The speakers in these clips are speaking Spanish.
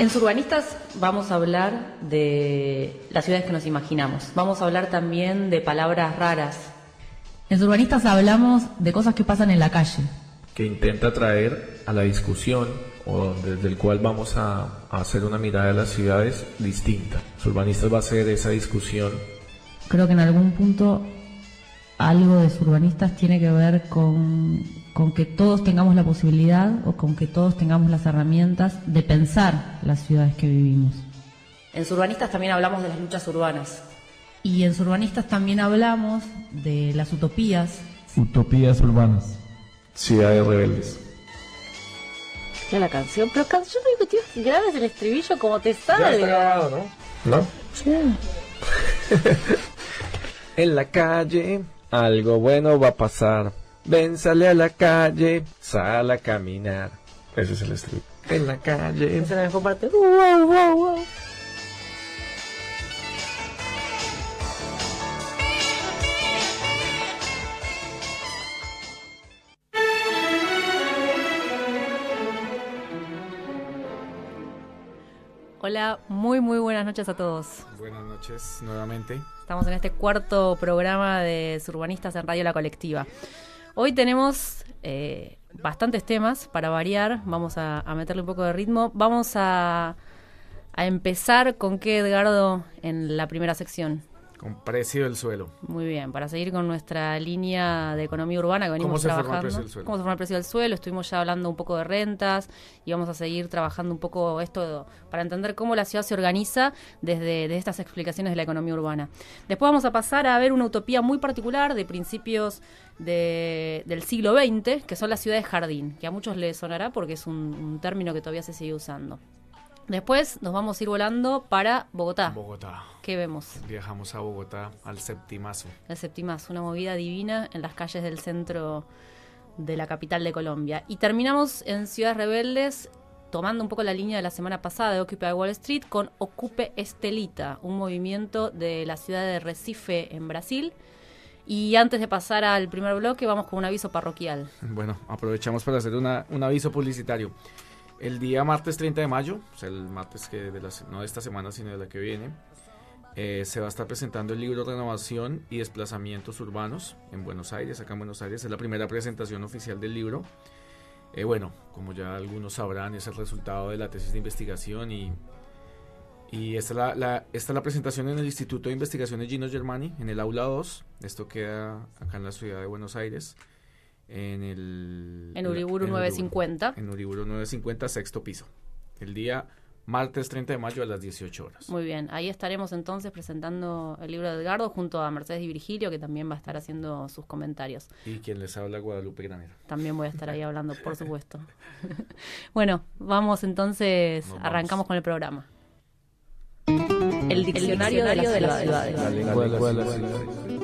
En Surbanistas vamos a hablar de las ciudades que nos imaginamos. Vamos a hablar también de palabras raras. En Surbanistas hablamos de cosas que pasan en la calle. Que intenta traer a la discusión o desde el cual vamos a hacer una mirada de las ciudades distinta. Surbanistas va a ser esa discusión. Creo que en algún punto algo de Surbanistas tiene que ver con que todos tengamos la posibilidad o con que todos tengamos las herramientas de pensar las ciudades que vivimos. En Surbanistas también hablamos de las luchas urbanas. Y en Surbanistas también hablamos de las utopías. Utopías urbanas. Ciudades rebeldes. Ya la canción, pero canción no digo, tío, grabes el estribillo como te sale. Ya está grabado, ¿no? ¿No? Sí. En la calle algo bueno va a pasar. Ven, sale a la calle, sal a caminar. Ese es el estribillo. En la calle. Esa es la mejor parte. Wow, wow, wow. Hola, muy buenas noches a todos. Buenas noches nuevamente. Estamos en este cuarto programa de Surbanistas en Radio La Colectiva. Hoy tenemos bastantes temas para variar. Vamos a meterle un poco de ritmo. Vamos a empezar con qué, Edgardo, en la primera sección. Con precio del suelo. Muy bien, para seguir con nuestra línea de economía urbana que venimos trabajando. ¿Cómo se forma el precio del suelo? ¿Cómo se forma el precio del suelo? Estuvimos ya hablando un poco de rentas y vamos a seguir trabajando un poco esto para entender cómo la ciudad se organiza desde estas explicaciones de la economía urbana. Después vamos a pasar a ver una utopía muy particular de principios del siglo XX, que son las ciudades jardín, que a muchos les sonará porque es un término que todavía se sigue usando. Después nos vamos a ir volando para Bogotá. ¿Qué vemos? Viajamos a Bogotá, al Septimazo. El Septimazo, una movida divina en las calles del centro de la capital de Colombia. Y terminamos en Ciudades Rebeldes, tomando un poco la línea de la semana pasada de Occupy Wall Street, con Ocupe Estelita, un movimiento de la ciudad de Recife, en Brasil. Y antes de pasar al primer bloque, vamos con un aviso parroquial. Bueno, aprovechamos para hacer un aviso publicitario. El día martes 30 de mayo, o sea, el martes que no de esta semana, sino de la que viene, se va a estar presentando el libro Renovación y Desplazamientos Urbanos en Buenos Aires, acá en Buenos Aires. Es la primera presentación oficial del libro. Bueno, como ya algunos sabrán, es el resultado de la tesis de investigación y esta es la presentación en el Instituto de Investigaciones Gino Germani, en el Aula 2. Esto queda acá en la ciudad de Buenos Aires. En Uriburu 950. En Uriburu 950, sexto piso. El día martes 30 de mayo a las 18 horas. Muy bien, ahí estaremos entonces presentando el libro de Edgardo junto a Mercedes y Virgilio, que también va a estar haciendo sus comentarios. Y quien les habla, Guadalupe Granero. También voy a estar ahí hablando, por supuesto. Bueno, vamos entonces, arrancamos con el programa. El diccionario de las ciudades. La lengua de las ciudades.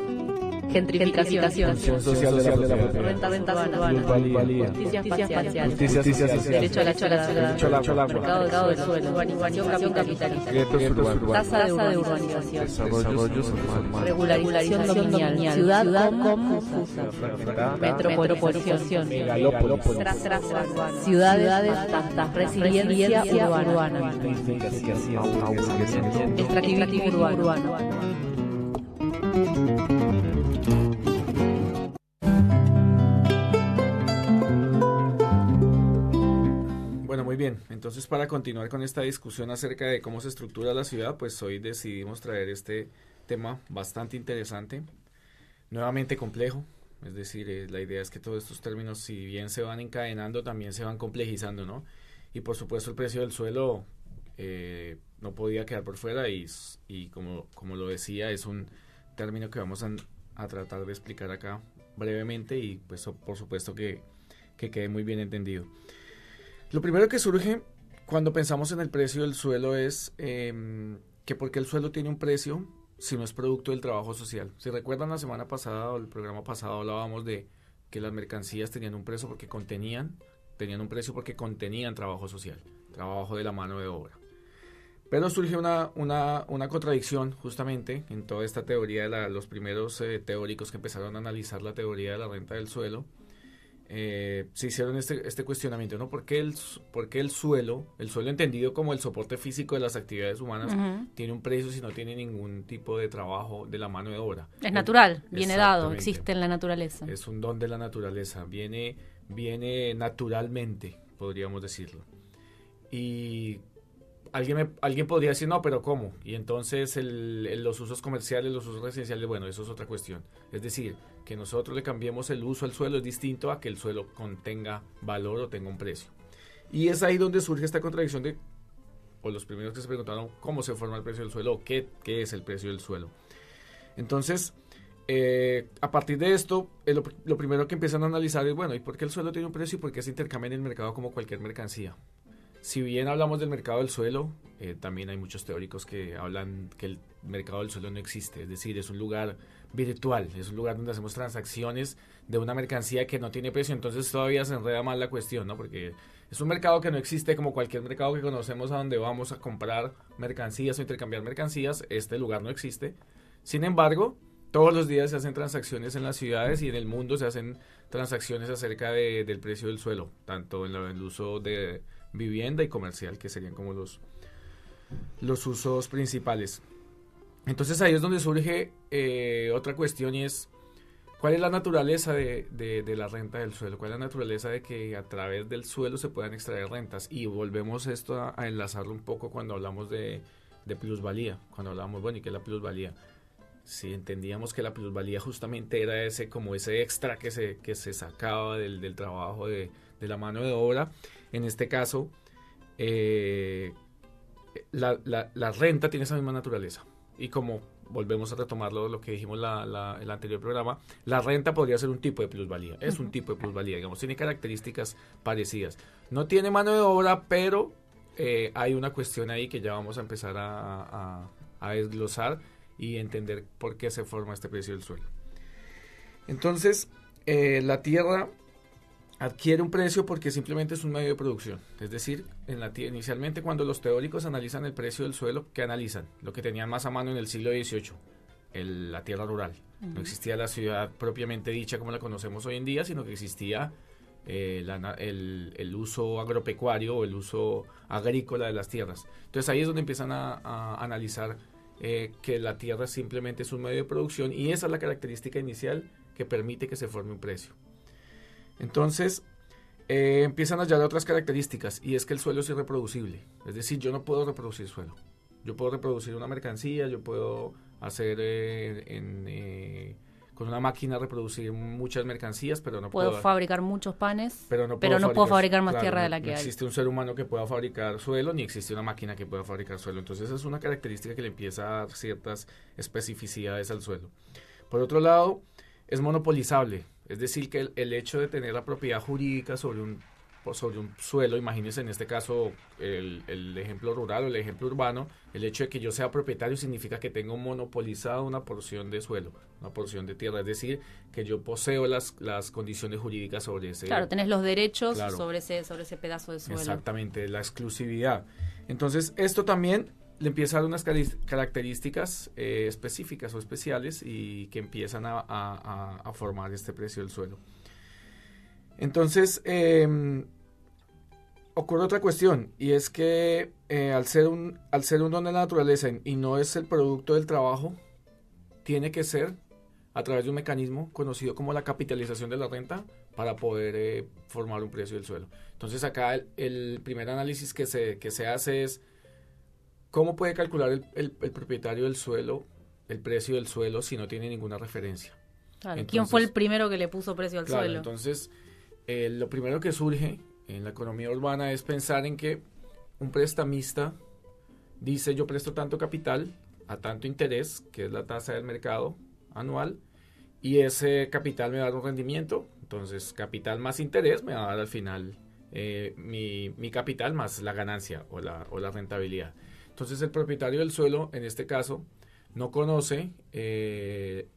Gentrificación. Función social de la propiedad. Rentas urbanas. Justicia espacial. Justicia social. Derecho a la ciudad. Derecho al agua. Mercado del suelo. Urbanización capitalista. Guetos urbanos. Tasa de urbanización. Desarrollos urbanos. Regularización dominial. Ciudad confusa. Metropolización. Megalópolis. Ciudades tantas. Resiliencia urbana. Extractivismo urbano. Bueno, muy bien. Entonces, para continuar con esta discusión acerca de cómo se estructura la ciudad, pues hoy decidimos traer este tema bastante interesante, nuevamente complejo. Es decir, la idea es que todos estos términos, si bien se van encadenando, también se van complejizando, ¿no? Y por supuesto el precio del suelo no podía quedar por fuera y como lo decía, es un término que vamos a tratar de explicar acá brevemente y pues por supuesto que quede muy bien entendido. Lo primero que surge cuando pensamos en el precio del suelo es que por qué el suelo tiene un precio si no es producto del trabajo social. Si recuerdan, la semana pasada o el programa pasado hablábamos de que las mercancías tenían un precio porque tenían un precio porque contenían trabajo social, trabajo de la mano de obra. Pero surge una contradicción justamente en toda esta teoría de los primeros teóricos que empezaron a analizar la teoría de la renta del suelo. se hicieron este cuestionamiento, ¿no? ¿Por qué el suelo entendido como el soporte físico de las actividades humanas, tiene un precio si no tiene ningún tipo de trabajo de la mano de obra? Es natural, viene dado, Exactamente. existe en la naturaleza. Es un don de la naturaleza, viene naturalmente, podríamos decirlo. Y alguien podría decir, no, pero ¿cómo? Y entonces los usos comerciales, los usos residenciales, bueno, eso es otra cuestión. Es decir, que nosotros le cambiemos el uso al suelo es distinto a que el suelo contenga valor o tenga un precio. Y es ahí donde surge esta contradicción o los primeros que se preguntaron cómo se forma el precio del suelo o qué es el precio del suelo. Entonces, a partir de esto, lo primero que empiezan a analizar es, bueno, ¿y por qué el suelo tiene un precio y por qué se intercambia en el mercado como cualquier mercancía? Si bien hablamos del mercado del suelo, también hay muchos teóricos que hablan que el mercado del suelo no existe, es decir, es un lugar virtual, es un lugar donde hacemos transacciones de una mercancía que no tiene precio, entonces todavía se enreda más la cuestión, ¿no? Porque es un mercado que no existe como cualquier mercado que conocemos a donde vamos a comprar mercancías o intercambiar mercancías, este lugar no existe. Sin embargo, todos los días se hacen transacciones en las ciudades y en el mundo se hacen transacciones acerca del precio del suelo, tanto en el uso de vivienda y comercial, que serían como los usos principales. Entonces ahí es donde surge otra cuestión y es ¿cuál es la naturaleza de la renta del suelo? ¿Cuál es la naturaleza de que a través del suelo se puedan extraer rentas? Y volvemos esto a enlazarlo un poco cuando hablamos de plusvalía, cuando hablamos, bueno, ¿y qué es la plusvalía? Si entendíamos que la plusvalía justamente era ese extra que se sacaba del trabajo de la mano de obra. En este caso, la renta tiene esa misma naturaleza. Y como volvemos a retomar lo que dijimos en el anterior programa, la renta podría ser un tipo de plusvalía. Es un tipo de plusvalía, digamos, tiene características parecidas. No tiene mano de obra, pero hay una cuestión ahí que ya vamos a empezar a desglosar y entender por qué se forma este precio del suelo. Entonces, la tierra adquiere un precio porque simplemente es un medio de producción. Es decir, inicialmente cuando los teóricos analizan el precio del suelo, ¿qué analizan? Lo que tenían más a mano en el siglo XVIII, la tierra rural. No existía la ciudad propiamente dicha como la conocemos hoy en día, sino que existía el uso agropecuario o el uso agrícola de las tierras. Entonces ahí es donde empiezan a analizar que la tierra simplemente es un medio de producción y esa es la característica inicial que permite que se forme un precio. Entonces empiezan a hallar otras características y es que el suelo es irreproducible, es decir, yo no puedo reproducir suelo, yo puedo reproducir una mercancía, yo puedo hacer con una máquina reproducir muchas mercancías, pero no puedo fabricar muchos panes, pero no puedo fabricar más, claro, tierra de la que no hay. Existe un ser humano que pueda fabricar suelo, ni existe una máquina que pueda fabricar suelo. Entonces es una característica que le empieza a dar ciertas especificidades al suelo. Por otro lado, es monopolizable, es decir, que el hecho de tener la propiedad jurídica sobre un suelo, imagínense en este caso el ejemplo rural o el ejemplo urbano, el hecho de que yo sea propietario significa que tengo monopolizado una porción de suelo, una porción de tierra, es decir, que yo poseo las condiciones jurídicas sobre ese. Claro, tenés los derechos, claro, sobre ese pedazo de suelo. Exactamente, la exclusividad. Entonces, esto también le empieza a dar unas características específicas o especiales y que empiezan a formar este precio del suelo. Entonces, ocurre otra cuestión y es que al ser un don de la naturaleza y no es el producto del trabajo, tiene que ser a través de un mecanismo conocido como la capitalización de la renta para poder formar un precio del suelo. Entonces acá el primer análisis que se hace es ¿cómo puede calcular el propietario del suelo el precio del suelo si no tiene ninguna referencia? Claro, entonces, ¿quién fue el primero que le puso precio al suelo? Entonces, lo primero que surge en la economía urbana es pensar en que un prestamista dice yo presto tanto capital a tanto interés, que es la tasa del mercado anual, y ese capital me va a dar un rendimiento. Entonces, capital más interés me va a dar al final mi capital más la ganancia o la rentabilidad. Entonces el propietario del suelo, en este caso, no conoce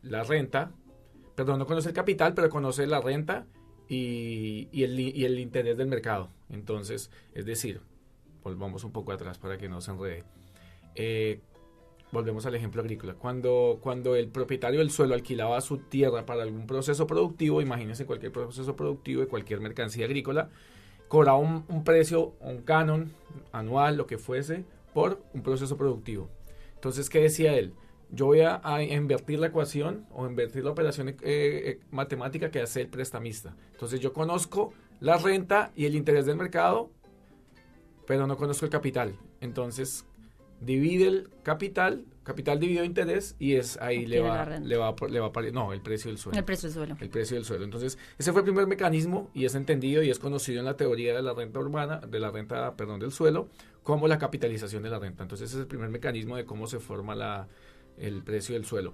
la renta, no conoce el capital, pero conoce la renta y el interés del mercado. Entonces, es decir, volvamos un poco atrás para que no se enrede. volvemos al ejemplo agrícola. Cuando el propietario del suelo alquilaba su tierra para algún proceso productivo, imagínense cualquier proceso productivo de cualquier mercancía agrícola, cobraba un precio, un canon anual, lo que fuese, por un proceso productivo. Entonces, ¿qué decía él? Yo voy a invertir la ecuación o invertir la operación matemática que hace el prestamista. Entonces, yo conozco la renta y el interés del mercado, pero no conozco el capital. Entonces, divide el capital dividido interés, y es ahí le va el precio del suelo. El precio del suelo. El precio del suelo. Entonces, ese fue el primer mecanismo, y es entendido y es conocido en la teoría de la renta urbana, del suelo, como la capitalización de la renta. Entonces, ese es el primer mecanismo de cómo se forma el precio del suelo.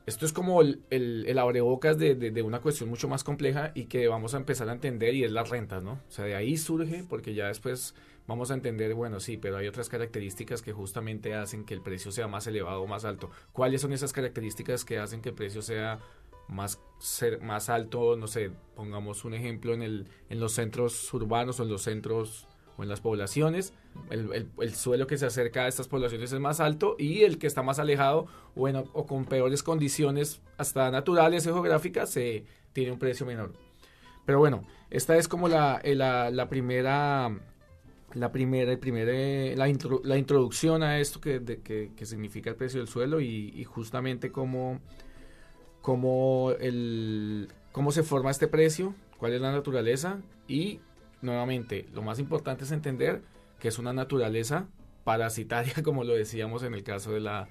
Esto es como el abrebocas de una cuestión mucho más compleja y que vamos a empezar a entender, y es las rentas, ¿no? O sea, de ahí surge, porque ya después vamos a entender, bueno, sí, pero hay otras características que justamente hacen que el precio sea más elevado o más alto. ¿Cuáles son esas características que hacen que el precio sea más alto? No sé, pongamos un ejemplo en los centros urbanos o en los centros o en las poblaciones. El suelo que se acerca a estas poblaciones es más alto, y el que está más alejado o con peores condiciones hasta naturales o geográficas tiene un precio menor. Pero bueno, esta es como la introducción a esto que significa el precio del suelo, y justamente cómo se forma este precio, cuál es la naturaleza, y nuevamente lo más importante es entender que es una naturaleza parasitaria, como lo decíamos en el caso de la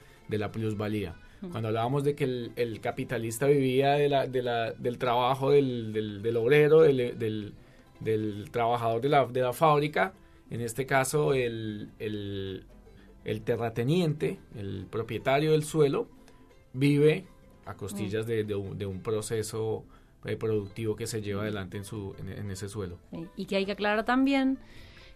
plusvalía. Cuando hablábamos de que el capitalista vivía del trabajo del obrero, del trabajador de la fábrica, en este caso el terrateniente, el propietario del suelo, vive a costillas de un proceso productivo que se lleva adelante en ese suelo. Y que hay que aclarar también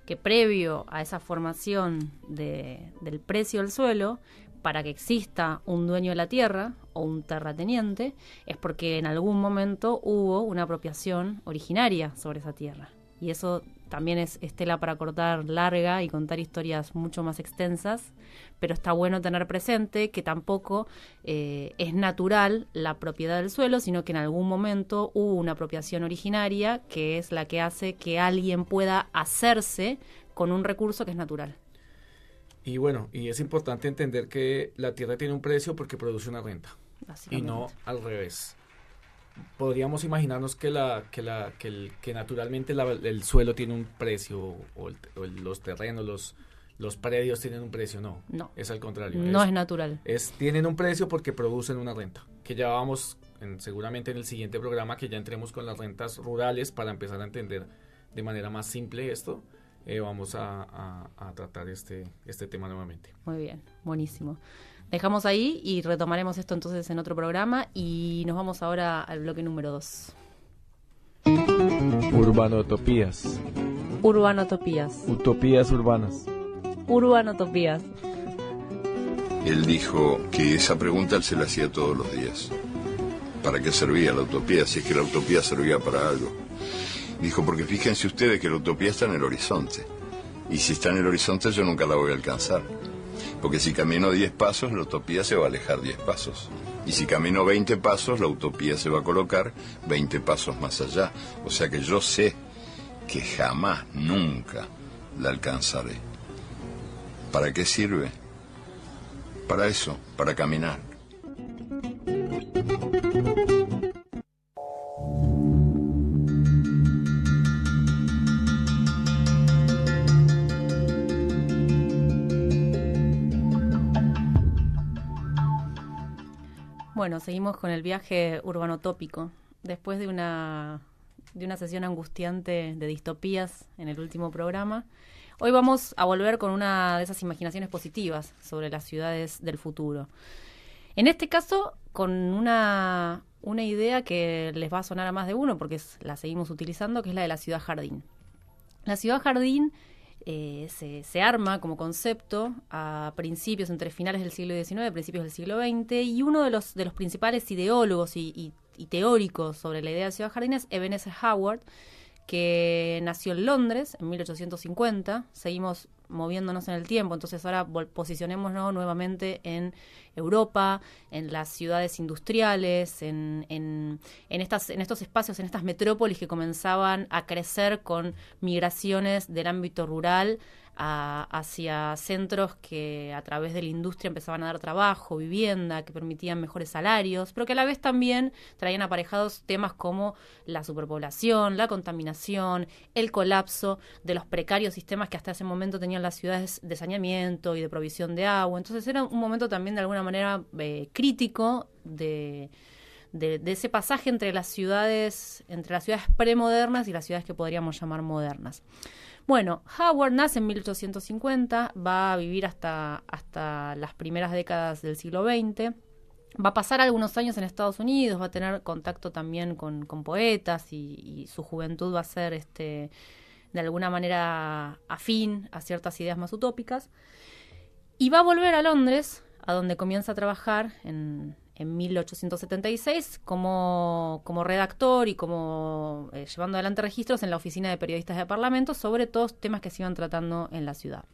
que previo a esa formación del precio del suelo, para que exista un dueño de la tierra o un terrateniente, es porque en algún momento hubo una apropiación originaria sobre esa tierra. Y eso también es tela para cortar larga y contar historias mucho más extensas, pero está bueno tener presente que tampoco es natural la propiedad del suelo, sino que en algún momento hubo una apropiación originaria, que es la que hace que alguien pueda hacerse con un recurso que es natural. Y bueno, y es importante entender que la tierra tiene un precio porque produce una renta, y no al revés. Podríamos imaginarnos que naturalmente el suelo tiene un precio, o los terrenos, los predios tienen un precio. No, es al contrario. No es natural. Tienen un precio porque producen una renta, que ya vamos seguramente en el siguiente programa, que ya entremos con las rentas rurales para empezar a entender de manera más simple esto. Vamos a tratar este tema nuevamente. Muy bien, buenísimo. Dejamos ahí y retomaremos esto entonces en otro programa, y nos vamos ahora al bloque número 2. Urbanotopías. Urbanotopías. Utopías urbanas. Urbanotopías. Él dijo que esa pregunta él se la hacía todos los días. ¿Para qué servía la utopía? Si es que la utopía servía para algo. Dijo, porque fíjense ustedes que la utopía está en el horizonte. Y si está en el horizonte yo nunca la voy a alcanzar. Porque si camino 10 pasos, la utopía se va a alejar 10 pasos. Y si camino 20 pasos, la utopía se va a colocar 20 pasos más allá. O sea que yo sé que jamás, nunca la alcanzaré. ¿Para qué sirve? Para eso, para caminar. Bueno, seguimos con el viaje urbanotópico. Después de una sesión angustiante de distopías en el último programa, hoy vamos a volver con una de esas imaginaciones positivas sobre las ciudades del futuro. En este caso, con una idea que les va a sonar a más de uno, porque la seguimos utilizando, que es la de la ciudad jardín. La ciudad jardín se arma como concepto a principios, entre finales del siglo XIX, principios del siglo XX, y uno de los principales ideólogos y teóricos sobre la idea de ciudad jardín es Ebenezer Howard, que nació en Londres en 1850. Seguimos moviéndonos en el tiempo. Entonces ahora posicionémonos nuevamente en Europa, en las ciudades industriales, en estos espacios, en estas metrópolis que comenzaban a crecer con migraciones del ámbito rural hacia centros que a través de la industria empezaban a dar trabajo, vivienda, que permitían mejores salarios, pero que a la vez también traían aparejados temas como la superpoblación, la contaminación, el colapso de los precarios sistemas que hasta ese momento tenían las ciudades de saneamiento y de provisión de agua. Entonces era un momento también de alguna manera crítico de ese pasaje entre las ciudades premodernas y las ciudades que podríamos llamar modernas. Bueno, Howard nace en 1850, va a vivir hasta las primeras décadas del siglo XX, va a pasar algunos años en Estados Unidos, va a tener contacto también con poetas y su juventud va a ser de alguna manera afín a ciertas ideas más utópicas, y va a volver a Londres, a donde comienza a trabajar en 1876 como redactor y como llevando adelante registros en la oficina de periodistas de Parlamento sobre todos temas que se iban tratando en la ciudad.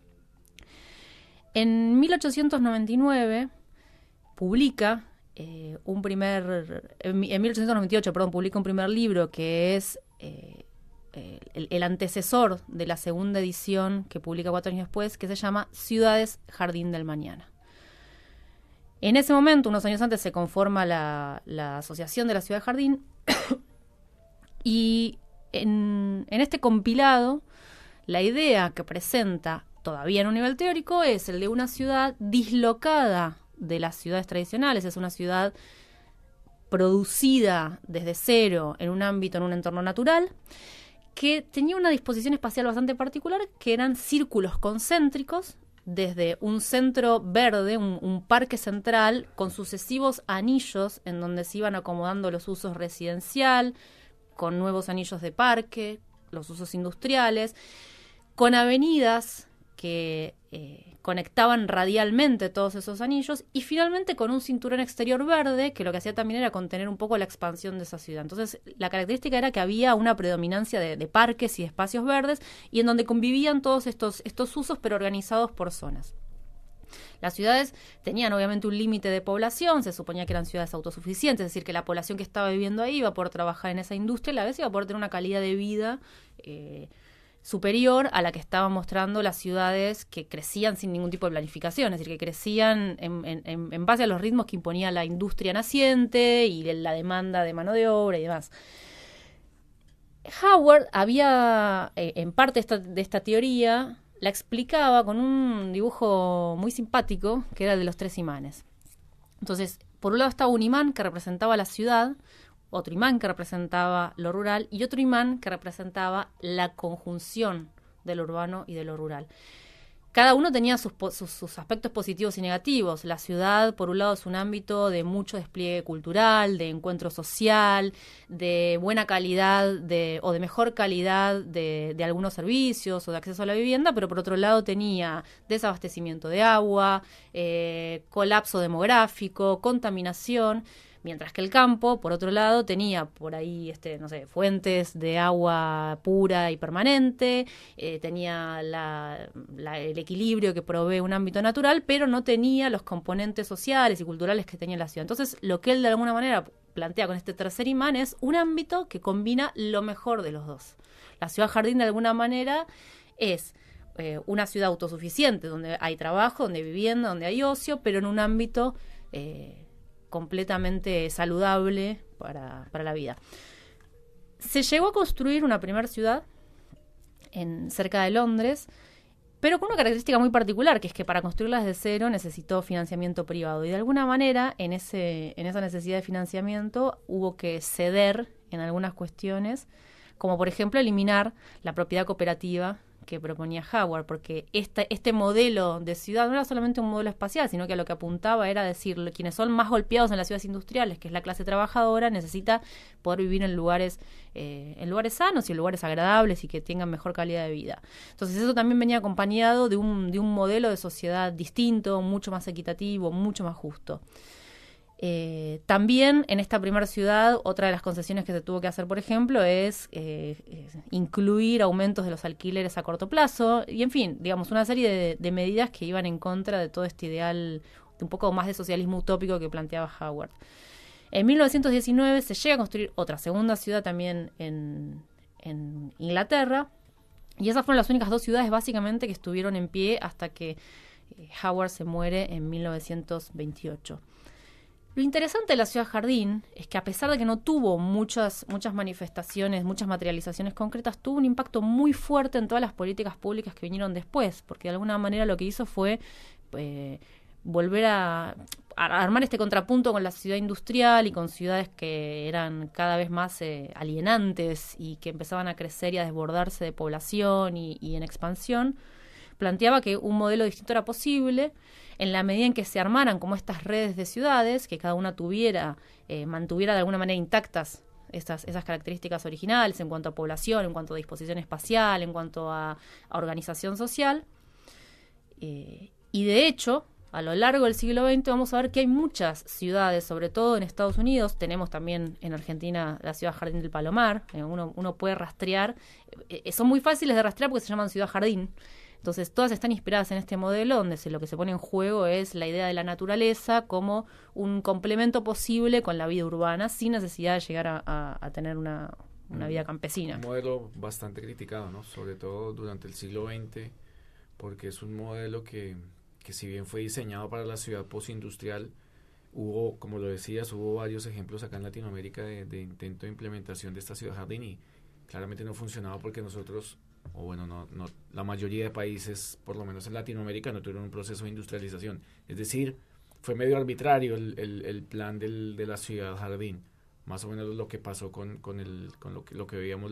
En 1899 publica en 1898, publica un primer libro que es el antecesor de la segunda edición que publica 4 años después, que se llama Ciudades Jardín del Mañana. En ese momento, unos años antes, se conforma la Asociación de la Ciudad Jardín y en este compilado la idea que presenta, todavía en un nivel teórico, es el de una ciudad dislocada de las ciudades tradicionales. Es una ciudad producida desde cero en un ámbito, en un entorno natural, que tenía una disposición espacial bastante particular, que eran círculos concéntricos, desde un centro verde, un parque central, con sucesivos anillos en donde se iban acomodando los usos residencial, con nuevos anillos de parque, los usos industriales, con avenidas que conectaban radialmente todos esos anillos, y finalmente con un cinturón exterior verde que lo que hacía también era contener un poco la expansión de esa ciudad. Entonces la característica era que había una predominancia de parques y espacios verdes, y en donde convivían todos estos usos, pero organizados por zonas. Las ciudades tenían obviamente un límite de población, se suponía que eran ciudades autosuficientes, es decir, que la población que estaba viviendo ahí iba a poder trabajar en esa industria y a la vez iba a poder tener una calidad de vida superior a la que estaban mostrando las ciudades que crecían sin ningún tipo de planificación, es decir, que crecían en base a los ritmos que imponía la industria naciente y la demanda de mano de obra y demás. Howard había, en parte de esta teoría, la explicaba con un dibujo muy simpático, que era el de los 3 imanes. Entonces, por un lado estaba un imán que representaba la ciudad, otro imán que representaba lo rural y otro imán que representaba la conjunción de lo urbano y de lo rural. Cada uno tenía sus aspectos positivos y negativos. La ciudad, por un lado, es un ámbito de mucho despliegue cultural, de encuentro social, de buena calidad o de mejor calidad de algunos servicios o de acceso a la vivienda, pero por otro lado tenía desabastecimiento de agua, colapso demográfico, contaminación. Mientras que el campo, por otro lado, tenía por ahí, fuentes de agua pura y permanente, tenía el equilibrio que provee un ámbito natural, pero no tenía los componentes sociales y culturales que tenía la ciudad. Entonces, lo que él de alguna manera plantea con este tercer imán es un ámbito que combina lo mejor de los dos. La ciudad jardín, de alguna manera, es una ciudad autosuficiente, donde hay trabajo, donde hay vivienda, donde hay ocio, pero en un ámbito completamente saludable para la vida. Se llegó a construir una primera ciudad cerca de Londres, pero con una característica muy particular, que es que para construirla desde cero necesitó financiamiento privado, y de alguna manera en esa necesidad de financiamiento hubo que ceder en algunas cuestiones, como por ejemplo eliminar la propiedad cooperativa que proponía Howard, porque este modelo de ciudad no era solamente un modelo espacial, sino que a lo que apuntaba era decir, quienes son más golpeados en las ciudades industriales, que es la clase trabajadora, necesita poder vivir en lugares sanos y en lugares agradables y que tengan mejor calidad de vida. Entonces eso también venía acompañado de un modelo de sociedad distinto, mucho más equitativo, mucho más justo. También en esta primera ciudad, otra de las concesiones que se tuvo que hacer, por ejemplo, es incluir aumentos de los alquileres a corto plazo y, en fin, digamos, una serie de medidas que iban en contra de todo este ideal de un poco más de socialismo utópico que planteaba Howard. En 1919 se llega a construir otra segunda ciudad también en Inglaterra, y esas fueron las únicas 2 ciudades básicamente que estuvieron en pie hasta que Howard se muere en 1928. Lo interesante de la ciudad jardín es que, a pesar de que no tuvo muchas manifestaciones, muchas materializaciones concretas, tuvo un impacto muy fuerte en todas las políticas públicas que vinieron después, porque de alguna manera lo que hizo fue volver a armar este contrapunto con la ciudad industrial y con ciudades que eran cada vez más alienantes y que empezaban a crecer y a desbordarse de población y en expansión. Planteaba que un modelo distinto era posible en la medida en que se armaran como estas redes de ciudades, que cada una mantuviera de alguna manera intactas esas características originales en cuanto a población, en cuanto a disposición espacial, en cuanto a organización social. Y de hecho, a lo largo del siglo XX vamos a ver que hay muchas ciudades, sobre todo en Estados Unidos. Tenemos también en Argentina la ciudad Jardín del Palomar. Uno puede rastrear. Son muy fáciles de rastrear porque se llaman ciudad jardín. Entonces, todas están inspiradas en este modelo donde lo que se pone en juego es la idea de la naturaleza como un complemento posible con la vida urbana, sin necesidad de llegar a tener una vida campesina. Un modelo bastante criticado, ¿no? Sobre todo durante el siglo XX, porque es un modelo que si bien fue diseñado para la ciudad postindustrial, como lo decías, hubo varios ejemplos acá en Latinoamérica de intento de implementación de esta ciudad jardín y claramente no funcionaba porque nosotros, la mayoría de países, por lo menos en Latinoamérica, no tuvieron un proceso de industrialización. Es decir, fue medio arbitrario el plan de la ciudad jardín. Más o menos lo que pasó con lo que veíamos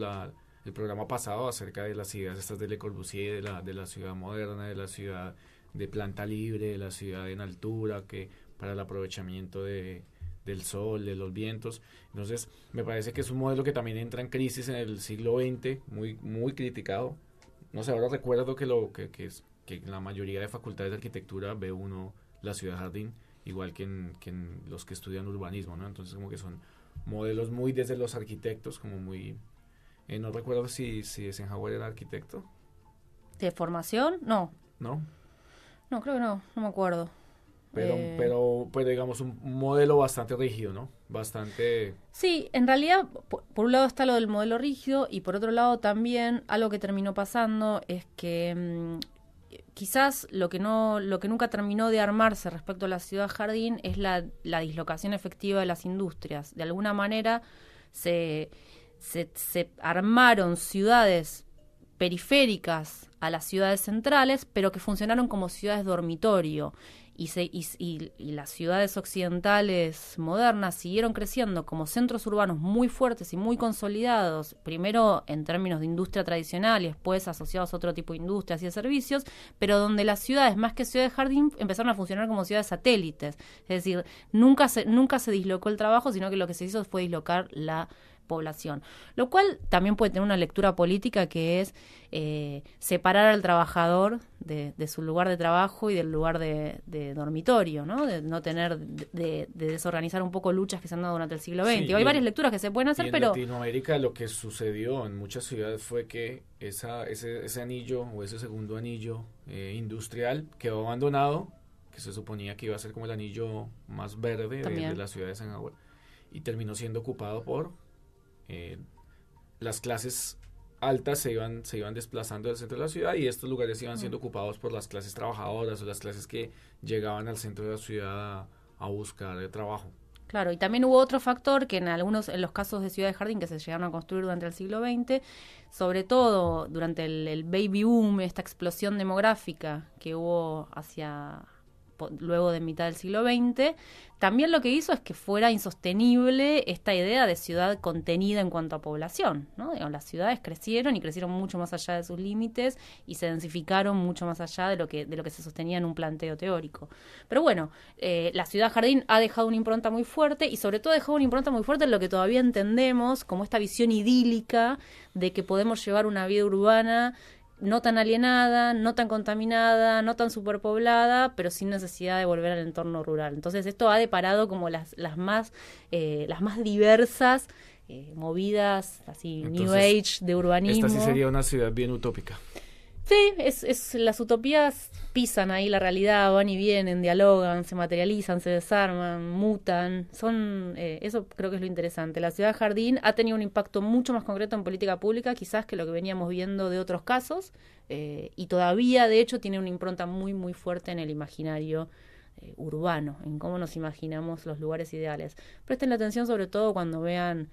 el programa pasado acerca de las ideas estas de Le Corbusier, de la ciudad moderna, de la ciudad de planta libre, de la ciudad en altura, que para el aprovechamiento del sol, de los vientos. Entonces, me parece que es un modelo que también entra en crisis en el siglo XX, muy, muy criticado. No sé, ahora recuerdo que en la mayoría de facultades de arquitectura ve uno la ciudad jardín, igual que en los que estudian urbanismo, ¿no? Entonces, como que son modelos muy desde los arquitectos, como muy... no recuerdo si Eisenhower era arquitecto. ¿De formación? No. ¿No? No, creo que no me acuerdo. Pero digamos un modelo bastante rígido, ¿no? Bastante... Sí, en realidad, por un lado está lo del modelo rígido y por otro lado también algo que terminó pasando es que quizás lo que nunca terminó de armarse respecto a la ciudad jardín es la dislocación efectiva de las industrias. De alguna manera se armaron ciudades periféricas a las ciudades centrales, pero que funcionaron como ciudades dormitorio. Y las ciudades occidentales modernas siguieron creciendo como centros urbanos muy fuertes y muy consolidados, primero en términos de industria tradicional y después asociados a otro tipo de industrias y de servicios, pero donde las ciudades, más que ciudades jardín, empezaron a funcionar como ciudades satélites. Es decir, nunca se dislocó el trabajo, sino que lo que se hizo fue dislocar la población, lo cual también puede tener una lectura política que es separar al trabajador de su lugar de trabajo y del lugar de dormitorio, ¿no? De no tener, de desorganizar un poco luchas que se han dado durante el siglo XX. Hay varias lecturas que se pueden hacer, pero... en Latinoamérica lo que sucedió en muchas ciudades fue que ese anillo o ese segundo anillo industrial quedó abandonado, que se suponía que iba a ser como el anillo más verde de la ciudad de Eisenhower, y terminó siendo ocupado por... las clases altas se iban desplazando del centro de la ciudad y estos lugares iban siendo ocupados por las clases trabajadoras o las clases que llegaban al centro de la ciudad a buscar trabajo. Claro, y también hubo otro factor que en los casos de ciudades jardín que se llegaron a construir durante el siglo XX, sobre todo durante el baby boom, esta explosión demográfica que hubo luego de mitad del siglo XX, también lo que hizo es que fuera insostenible esta idea de ciudad contenida en cuanto a población, ¿no? Las ciudades crecieron y crecieron mucho más allá de sus límites y se densificaron mucho más allá de lo que se sostenía en un planteo teórico. Pero bueno, la ciudad jardín ha dejado una impronta muy fuerte y sobre todo ha dejado una impronta muy fuerte en lo que todavía entendemos como esta visión idílica de que podemos llevar una vida urbana no tan alienada, no tan contaminada, no tan superpoblada, pero sin necesidad de volver al entorno rural. Entonces esto ha deparado como las más diversas movidas, así, Entonces, New Age de urbanismo. Esta sí sería una ciudad bien utópica. Sí, las utopías pisan ahí la realidad, van y vienen, dialogan, se materializan, se desarman, mutan. Eso creo que es lo interesante. La ciudad jardín ha tenido un impacto mucho más concreto en política pública, quizás que lo que veníamos viendo de otros casos, y todavía, de hecho, tiene una impronta muy, muy fuerte en el imaginario urbano, en cómo nos imaginamos los lugares ideales. Presten atención sobre todo cuando vean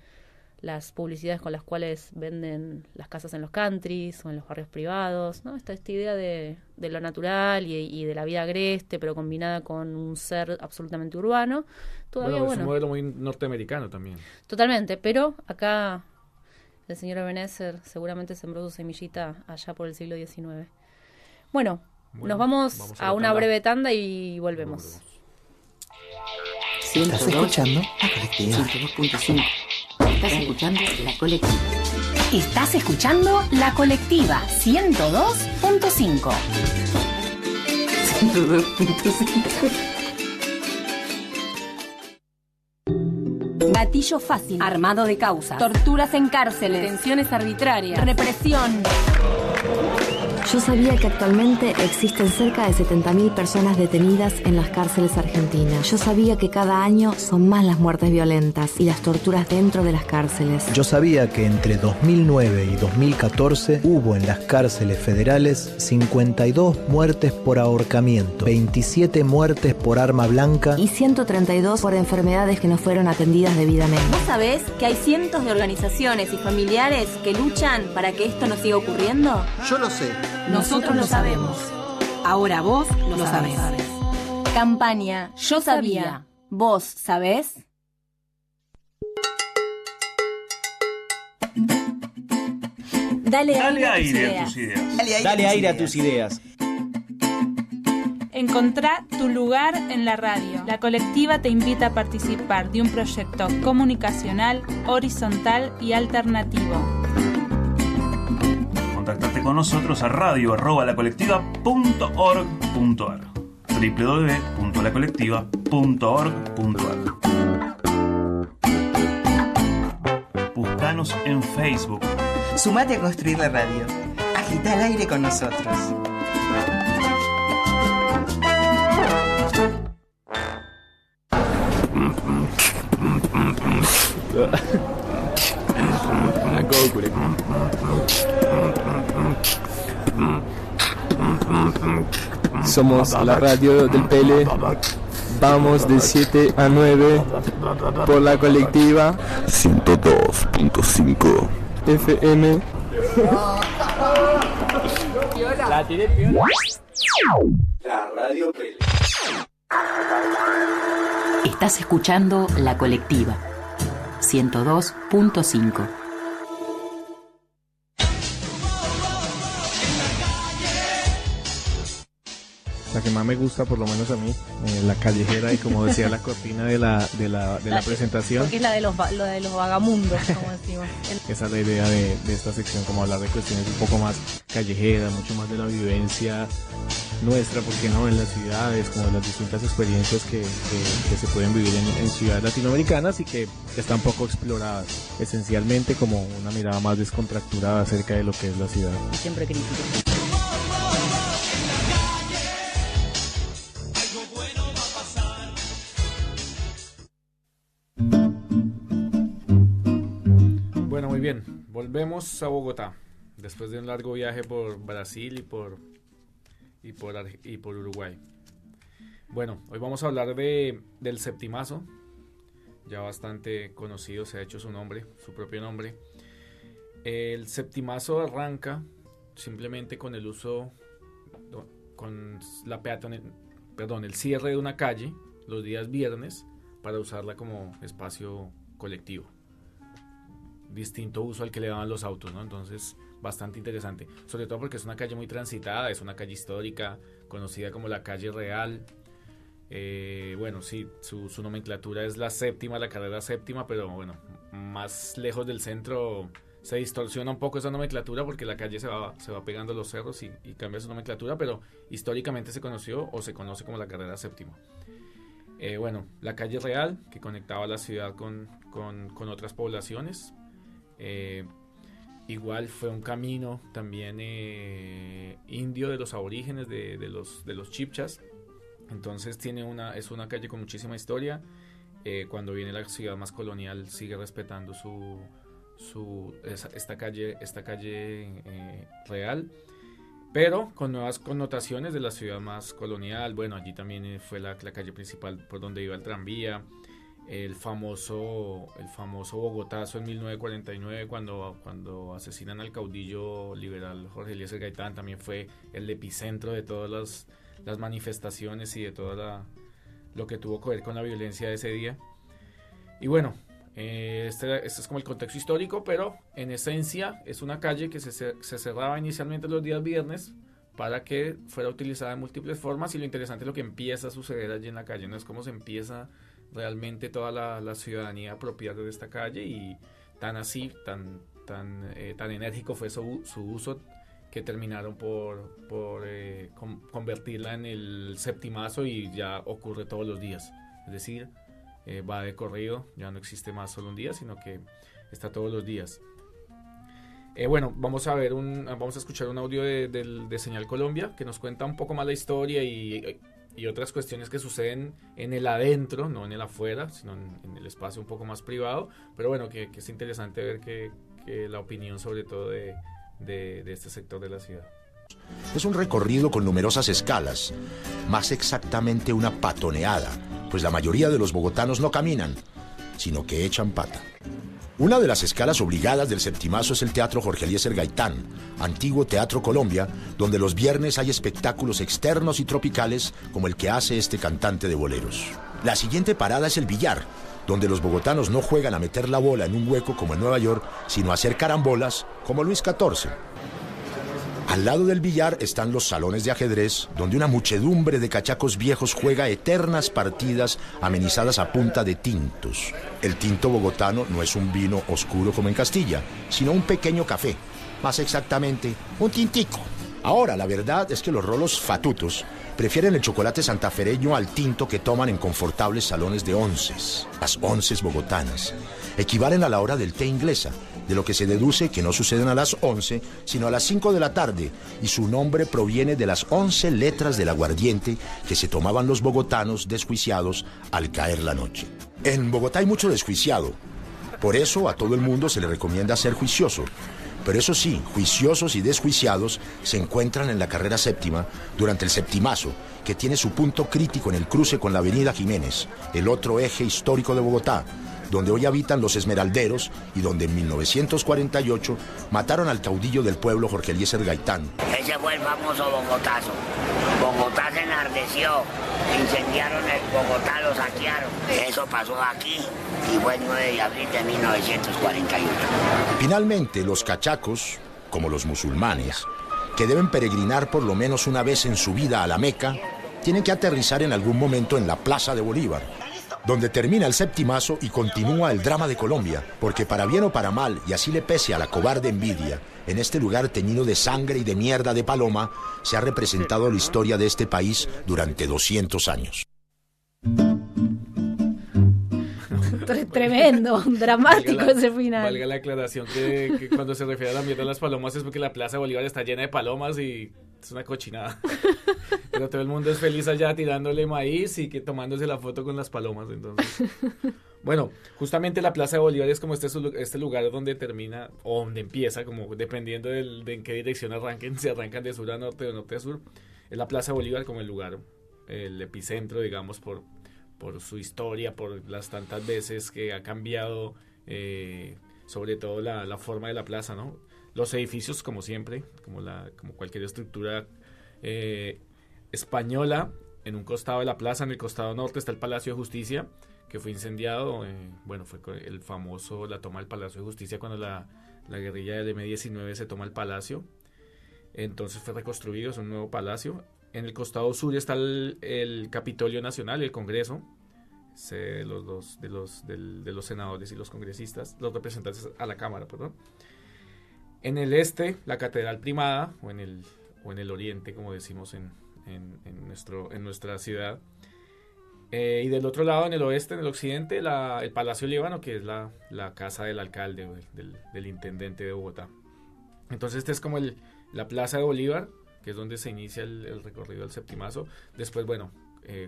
las publicidades con las cuales venden las casas en los countries o en los barrios privados, ¿no? Esta idea de lo natural y de la vida agreste, pero combinada con un ser absolutamente urbano. Todavía, Es un modelo muy norteamericano también. Totalmente, pero acá el señor Ebenezer seguramente sembró su semillita allá por el siglo XIX. Bueno, nos vamos a una tanda. breve tanda y volvemos. ¿Estás escuchando? La colectiva. 102.5. Estás escuchando La Colectiva. Estás escuchando La Colectiva 102.5. 102.5. Gatillo fácil. Armado de causas. Torturas en cárceles. Detenciones arbitrarias. Represión. Yo sabía que actualmente existen cerca de 70.000 personas detenidas en las cárceles argentinas. Yo sabía que cada año son más las muertes violentas y las torturas dentro de las cárceles. Yo sabía que entre 2009 y 2014 hubo en las cárceles federales 52 muertes por ahorcamiento, 27 muertes por arma blanca y 132 por enfermedades que no fueron atendidas debidamente. ¿Vos sabés que hay cientos de organizaciones y familiares que luchan para que esto no siga ocurriendo? Yo lo sé. Nosotros lo sabemos. Ahora vos lo sabés. Campaña Yo Sabía. ¿Vos sabés? Dale aire a tus ideas. Dale aire a tus ideas. Encontrá tu lugar en la radio. La colectiva te invita a participar de un proyecto comunicacional, horizontal y alternativo. Contactate con nosotros a radio@lacolectiva.org.ar www.lacolectiva.org.ar. Buscanos en Facebook. Sumate a construir la radio. Agita el aire con nosotros. Somos la radio del Pele. Vamos de 7 a 9 por la colectiva 102.5 FM. La radio Pele. Estás escuchando La Colectiva 102.5. La que más me gusta, por lo menos a mí, la callejera, y como decía la cortina de la presentación. Porque es la de los vagamundos, como decimos. Esa es la idea de esta sección, como hablar de cuestiones un poco más callejeras, mucho más de la vivencia nuestra, porque no, en las ciudades, como de las distintas experiencias que se pueden vivir en ciudades latinoamericanas y que están poco exploradas, esencialmente como una mirada más descontracturada acerca de lo que es la ciudad. Y siempre crítico. Bueno, muy bien. Volvemos a Bogotá después de un largo viaje por Brasil y por Uruguay. Bueno, hoy vamos a hablar del septimazo, ya bastante conocido, se ha hecho su propio nombre. El septimazo arranca simplemente con el uso, con el cierre de una calle los días viernes para usarla como espacio colectivo. Distinto uso al que le daban los autos, ¿no? Entonces, bastante interesante. Sobre todo porque es una calle muy transitada, es una calle histórica, conocida como la calle Real. Bueno, sí, su nomenclatura es la carrera séptima, pero bueno, más lejos del centro se distorsiona un poco esa nomenclatura porque la calle se va pegando a los cerros y cambia su nomenclatura, pero históricamente se conoció o se conoce como la carrera séptima. Bueno, la calle real que conectaba la ciudad con otras poblaciones. Igual fue un camino también indio de los aborígenes, de los chipchas. Entonces es una calle con muchísima historia. Cuando viene la ciudad más colonial sigue respetando esta calle real, pero con nuevas connotaciones de la ciudad más colonial. Bueno, allí también fue la calle principal por donde iba el tranvía. El famoso Bogotazo en 1949 cuando asesinan al caudillo liberal Jorge Eliezer Gaitán, también fue el epicentro de todas las manifestaciones y de todo lo que tuvo que ver con la violencia de ese día. Y bueno, este es como el contexto histórico, pero en esencia es una calle que se cerraba inicialmente los días viernes para que fuera utilizada de múltiples formas, y lo interesante es lo que empieza a suceder allí en la calle, no es cómo se empieza realmente toda la ciudadanía a apropiar de esta calle, y tan enérgico fue su uso que terminaron por convertirla en el septimazo, y ya ocurre todos los días, es decir, va de corrido, ya no existe más solo un día, sino que está todos los días. Bueno, vamos a escuchar un audio de Señal Colombia que nos cuenta un poco más la historia y otras cuestiones que suceden en el adentro, no en el afuera, sino en el espacio un poco más privado, pero bueno, que es interesante ver que la opinión sobre todo de este sector de la ciudad. Es un recorrido con numerosas escalas, más exactamente una patoneada, pues la mayoría de los bogotanos no caminan, sino que echan pata. Una de las escalas obligadas del septimazo es el Teatro Jorge Eliezer Gaitán, antiguo Teatro Colombia, donde los viernes hay espectáculos externos y tropicales como el que hace este cantante de boleros. La siguiente parada es el billar, donde los bogotanos no juegan a meter la bola en un hueco como en Nueva York, sino a hacer carambolas como Luis XIV. Al lado del billar están los salones de ajedrez, donde una muchedumbre de cachacos viejos juega eternas partidas amenizadas a punta de tintos. El tinto bogotano no es un vino oscuro como en Castilla, sino un pequeño café, más exactamente, un tintico. Ahora, la verdad es que los rolos fatutos prefieren el chocolate santafereño al tinto que toman en confortables salones de onces. Las onces bogotanas equivalen a la hora del té inglesa, de lo que se deduce que no suceden a las 11, sino a las 5 de la tarde, y su nombre proviene de las 11 letras del aguardiente que se tomaban los bogotanos desjuiciados al caer la noche. En Bogotá hay mucho desjuiciado, por eso a todo el mundo se le recomienda ser juicioso. Pero eso sí, juiciosos y desjuiciados se encuentran en la carrera séptima durante el septimazo, que tiene su punto crítico en el cruce con la avenida Jiménez, el otro eje histórico de Bogotá, donde hoy habitan los esmeralderos y donde en 1948 mataron al caudillo del pueblo Jorge Eliezer Gaitán. Ese fue el famoso Bogotazo. Bogotá se enardeció, incendiaron el Bogotá, lo saquearon. Eso pasó aquí y fue el 9 de abril de 1948. Finalmente, los cachacos, como los musulmanes, que deben peregrinar por lo menos una vez en su vida a la Meca, tienen que aterrizar en algún momento en la Plaza de Bolívar, donde termina el septimazo y continúa el drama de Colombia, porque para bien o para mal, y así le pese a la cobarde envidia, en este lugar teñido de sangre y de mierda de paloma, se ha representado la historia de este país durante 200 años. Tremendo, dramático ese final. Valga la aclaración que cuando se refiere a la mierda de las palomas es porque la Plaza de Bolívar está llena de palomas y es una cochinada. Pero todo el mundo es feliz allá tirándole maíz y tomándose la foto con las palomas. Entonces, bueno, justamente la Plaza de Bolívar es como este lugar donde termina o donde empieza, como dependiendo de en qué dirección arranquen, si arrancan de sur a norte o de norte a sur. Es la Plaza de Bolívar como el lugar, el epicentro, digamos, por su historia, por las tantas veces que ha cambiado, sobre todo la forma de la plaza, ¿no? Los edificios, como siempre, como cualquier estructura española, en un costado de la plaza, en el costado norte está el Palacio de Justicia, que fue incendiado, fue la toma del Palacio de Justicia cuando la guerrilla del M-19 se toma el palacio, entonces fue reconstruido, es un nuevo palacio. En el costado sur está el Capitolio Nacional, el Congreso, de los senadores y los congresistas, los representantes a la Cámara, perdón. En el este, la Catedral Primada, o en el oriente, como decimos en nuestra ciudad. Y del otro lado, en el oeste, en el occidente, el Palacio Líbano, que es la casa del alcalde o del intendente de Bogotá. Entonces esta es como la Plaza de Bolívar, que es donde se inicia el recorrido del septimazo. Después, bueno,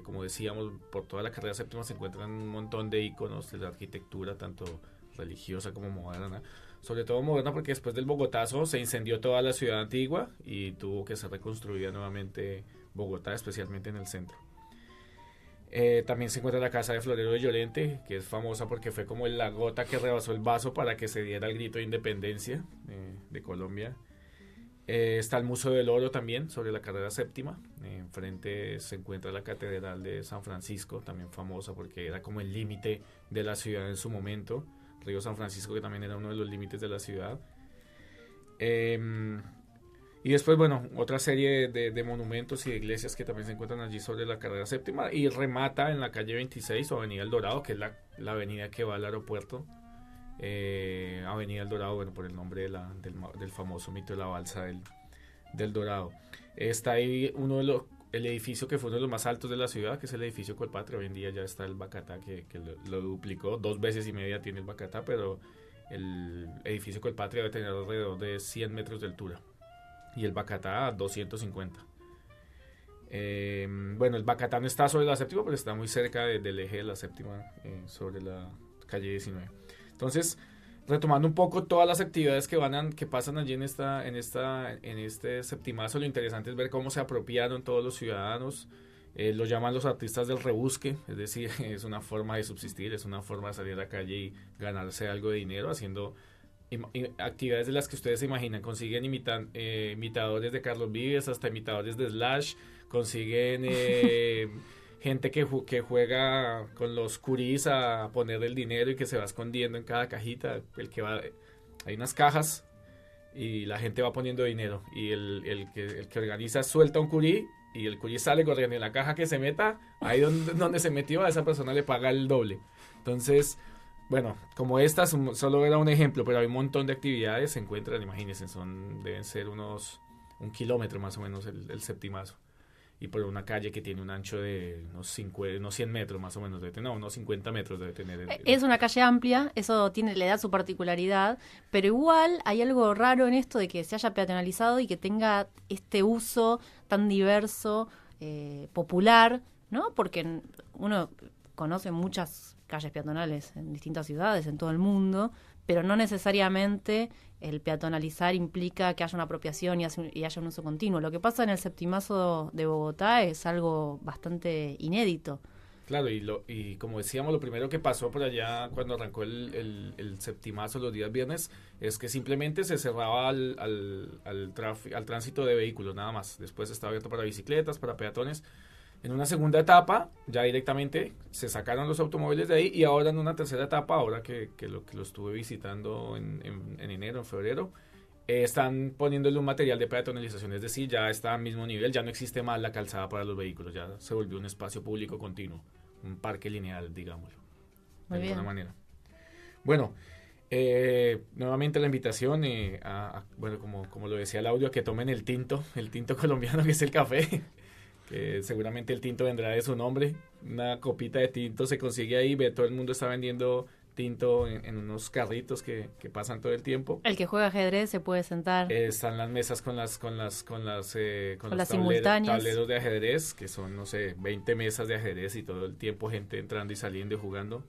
como decíamos, por toda la carrera séptima se encuentran un montón de iconos de la arquitectura, tanto religiosa como moderna. Sobre todo moderna porque después del Bogotazo se incendió toda la ciudad antigua y tuvo que ser reconstruida nuevamente Bogotá, especialmente en el centro. También se encuentra la casa de Florero de Llorente, que es famosa porque fue como la gota que rebasó el vaso para que se diera el grito de independencia de Colombia. Está el Museo del Oro también, sobre la carrera séptima. Enfrente se encuentra la Catedral de San Francisco, también famosa porque era como el límite de la ciudad en su momento. Río San Francisco, que también era uno de los límites de la ciudad. Y después, bueno, otra serie de monumentos y de iglesias que también se encuentran allí sobre la carrera séptima, y remata en la calle 26 o Avenida El Dorado, que es la avenida que va al aeropuerto. Avenida El Dorado, bueno, por el nombre del famoso mito de la balsa del Dorado. Está ahí el edificio que fue uno de los más altos de la ciudad, que es el edificio Colpatria. Hoy en día ya está el Bacatá, que lo duplicó, 2 veces y media tiene el Bacatá, pero el edificio Colpatria debe tener alrededor de 100 metros de altura y el Bacatá 250. Bueno, el Bacatá no está sobre la séptima, pero está muy cerca del eje de la séptima, sobre la calle 19. Entonces, retomando un poco todas las actividades que pasan allí en este septimazo, lo interesante es ver cómo se apropiaron todos los ciudadanos. Lo llaman los artistas del rebusque, es decir, es una forma de subsistir, es una forma de salir a la calle y ganarse algo de dinero haciendo actividades de las que ustedes se imaginan. Consiguen imitadores de Carlos Vives, hasta imitadores de Slash, consiguen gente que juega con los curís a poner el dinero y que se va escondiendo en cada cajita. Hay unas cajas y la gente va poniendo dinero, y el que organiza suelta un curí y el curí sale corriendo, en la caja que se meta, ahí donde se metió, a esa persona le paga el doble. Entonces, bueno, como esta solo era un ejemplo, pero hay un montón de actividades, se encuentran, imagínense, deben ser un kilómetro más o menos el septimazo, y por una calle que tiene un ancho de unos 100 metros más o menos, unos 50 metros debe tener. Es una calle amplia, eso le da su particularidad, pero igual hay algo raro en esto de que se haya peatonalizado y que tenga este uso tan diverso, popular, ¿no? Porque uno conoce muchas calles peatonales en distintas ciudades, en todo el mundo, pero no necesariamente el peatonalizar implica que haya una apropiación y haya un uso continuo. Lo que pasa en el septimazo de Bogotá es algo bastante inédito. Claro, y como decíamos, lo primero que pasó por allá cuando arrancó el septimazo los días viernes es que simplemente se cerraba al tránsito de vehículos, nada más. Después estaba abierto para bicicletas, para peatones. En una segunda etapa, ya directamente se sacaron los automóviles de ahí, y ahora en una tercera etapa, ahora que lo estuve visitando en enero, en febrero, están poniéndole un material de peatonalización, es decir, ya está al mismo nivel, ya no existe más la calzada para los vehículos, ya se volvió un espacio público continuo, un parque lineal, digámoslo, de alguna manera. Bueno, nuevamente la invitación, bueno, como lo decía el audio, a que tomen el tinto colombiano, que es el café. Que seguramente el tinto vendrá de su nombre. Una copita de tinto se consigue ahí, todo el mundo está vendiendo tinto en unos carritos que pasan todo el tiempo. El que juega ajedrez se puede sentar. Están las mesas con los tableros de ajedrez, que son, no sé, 20 mesas de ajedrez, y todo el tiempo gente entrando y saliendo y jugando.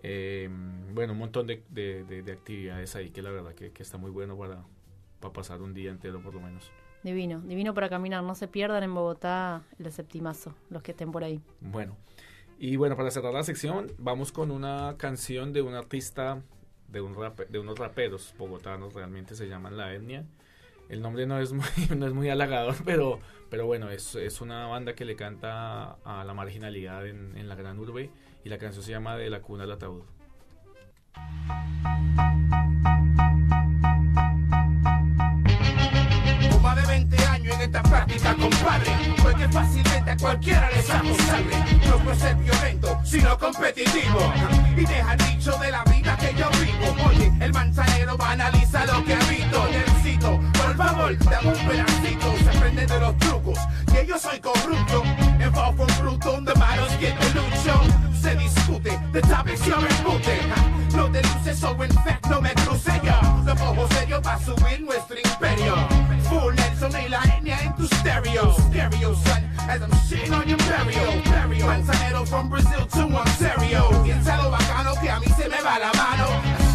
Bueno, un montón de actividades ahí que la verdad que está muy bueno para pasar un día entero por lo menos. Divino para caminar, no se pierdan en Bogotá el septimazo, los que estén por ahí. Bueno, y bueno, para cerrar la sección, vamos con una canción de un artista, de unos raperos bogotanos, realmente se llaman La Etnia. El nombre no es muy halagador, pero bueno, es una banda que le canta a la marginalidad en la gran urbe, y la canción se llama De la cuna al ataúd. Más de 20 años en esta práctica, compadre, porque fácilmente a cualquiera le saco sangre. No puedo ser violento, sino competitivo, y deja dicho de la vida que yo vivo. Oye, el manzanero banaliza lo que habito. leva la mano.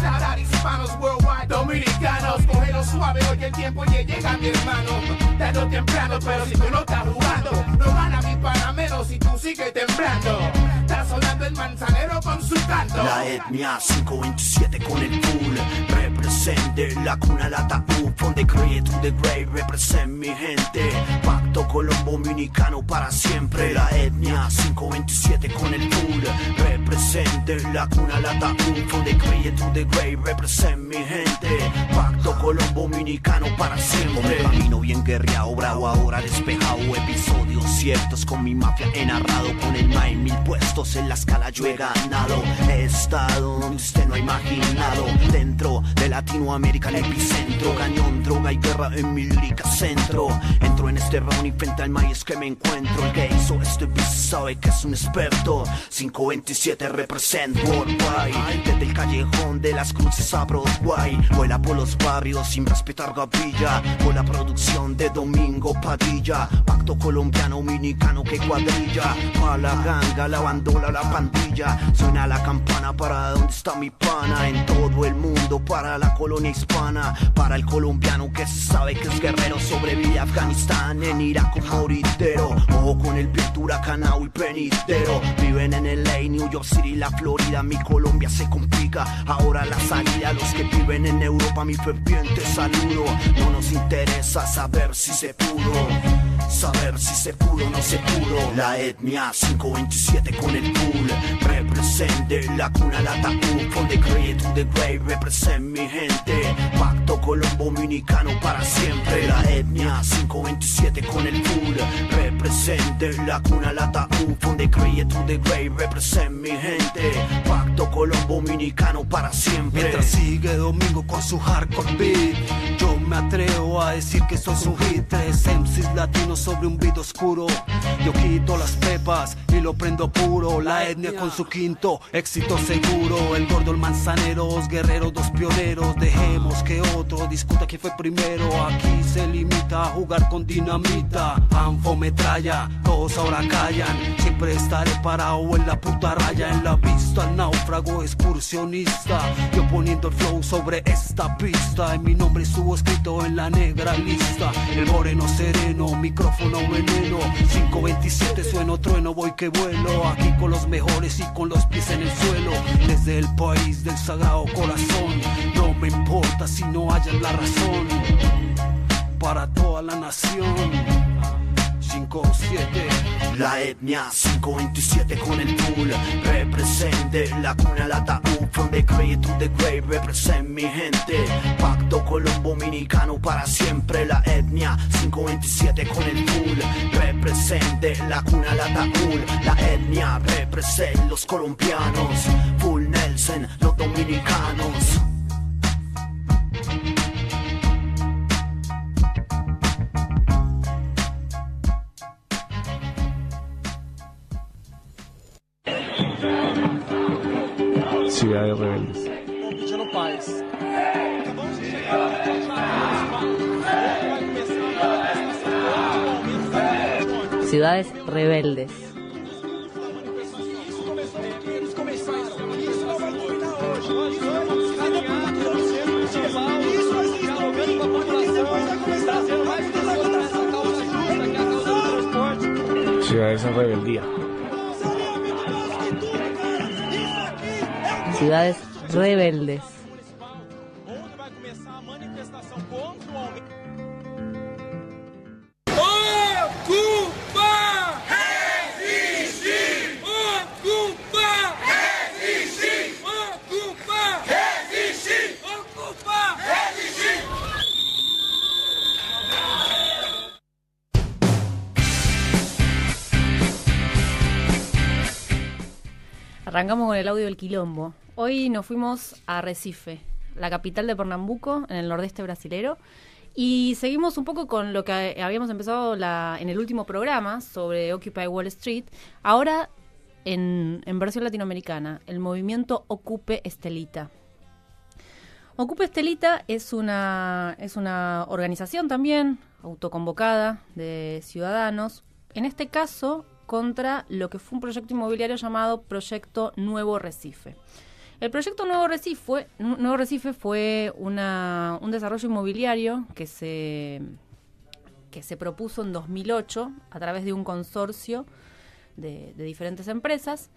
Shout out hispanos worldwide, dominicanos. Cógelo suave, hoy el tiempo ya llega mi hermano. Tarde o temprano, pero si tú no estás jugando, no van a mi para menos si tú sigues temblando. Está sonando el manzanero con su canto. La etnia 527 con el pool represente la cuna, la ataúd. From the grave to the grave, represent mi gente. Pacto colombo dominicano para siempre. La etnia 527 con el pool represente la cuna, la ataúd. From the grave to the grave, represent mi gente. Pacto colombo dominicano para siempre. Un camino bien guerreado, bravo, ahora despejado. Episodios ciertos con mi mafia he narrado. Con el MAE 1000 puestos en la escala yo he ganado. He estado donde usted no ha imaginado. Dentro de Latinoamérica, el epicentro. Cañón, droga y guerra en mi lírica centro. Entro en este round y frente al maíz que me encuentro. El que hizo este beat sabe que es un experto. 527 represent worldwide. Desde el callejón de las cruces a Broadway. Vuela por los barrios sin respetar gavilla. Con la producción de Domingo Padilla. Pacto colombiano, dominicano que cuadrilla. Pa' la ganga, la bandola, la pandilla. Suena la campana para donde está mi pana. En todo el mundo para la colonia hispana. Para el colombiano que se sabe que es guerrero. Sobrevive a Afganistán, en Irak como moritero. Ojo con el viento huracanado y penitero. Viven en LA, New York City, la Florida. Mi Colombia se complica, ahora la salida. Los que viven en Europa, mi ferviente saludo. No nos interesa saber si se pudo. Saber si se pudo o no se pudo. La etnia 527 con el pool represente la cuna, la ataúd. From the grave to the grave, represent mi gente. Pacto colombo dominicano para siempre. La etnia 527 con el pool represente la cuna, la ataúd. From the grave to the grave, represent mi gente. Pacto colombo dominicano para siempre. Mientras sigue Domingo con su hardcore beat, yo me atrevo a decir que soy un hit. 3 MCs latinos sobre un beat oscuro. Yo quito las pepas y lo prendo puro. La etnia con su quinto éxito seguro. El gordo, el manzanero, 2 guerreros, 2 pioneros. Dejemos que otro discuta quién fue primero. Aquí se limita a jugar con dinamita. Anfo, metralla, todos ahora callan. Siempre estaré parado en la puta raya. En la vista, el náufrago excursionista. Yo poniendo el flow sobre esta pista. En mi nombre estuvo escrito en la negra lista. El moreno sereno, micrófono veneno. 527 sueno, trueno, voy que vuelo. Aquí con los mejores y con los pies en el suelo. Desde el país del sagrado corazón. No me importa si no hayan la razón. Para toda la nación. 5-7. La etnia 527 con el pool represente la cuna, la ataúd. From the grave to the grave, represent mi gente. Pacto colombo dominicano para siempre. La etnia 527 con el pool represente la cuna, la ataúd. La etnia represent los colombianos. Full Nelson, los dominicanos. Ciudades rebeldes. Ciudades rebeldes. Ciudades en rebeldía. Ciudades rebeldes. Arrancamos con el audio del quilombo. Hoy nos fuimos a Recife, la capital de Pernambuco, en el nordeste brasilero, y seguimos un poco con lo que habíamos empezado en el último programa sobre Occupy Wall Street, ahora en versión latinoamericana, el movimiento Ocupe Estelita. Ocupe Estelita es una organización también autoconvocada de ciudadanos, en este caso contra lo que fue un proyecto inmobiliario llamado Proyecto Nuevo Recife. El proyecto Nuevo Recife fue un desarrollo inmobiliario que se propuso en 2008 a través de un consorcio de diferentes empresas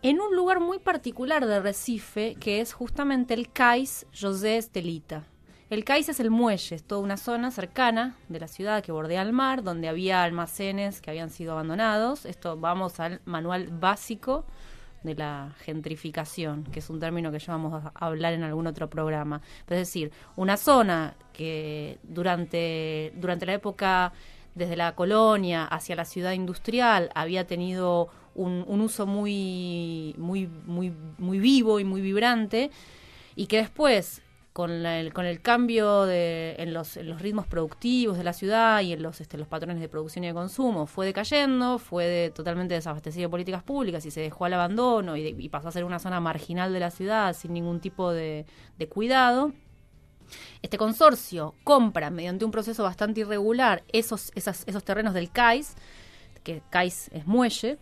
en un lugar muy particular de Recife, que es justamente el CAIS José Estelita. El CAIS es el muelle, es toda una zona cercana de la ciudad que bordea el mar, donde había almacenes que habían sido abandonados. Esto vamos al manual básico de la gentrificación, que es un término que ya vamos a hablar en algún otro programa. Es decir, una zona que durante la época, desde la colonia hacia la ciudad industrial, había tenido un uso muy vivo y muy vibrante, y que después, con el cambio en los ritmos productivos de la ciudad y en los patrones de producción y de consumo, fue decayendo, fue totalmente desabastecido de políticas públicas y se dejó al abandono y pasó a ser una zona marginal de la ciudad sin ningún tipo de cuidado. Este consorcio compra, mediante un proceso bastante irregular, esos terrenos del CAIS, que CAIS es muelle,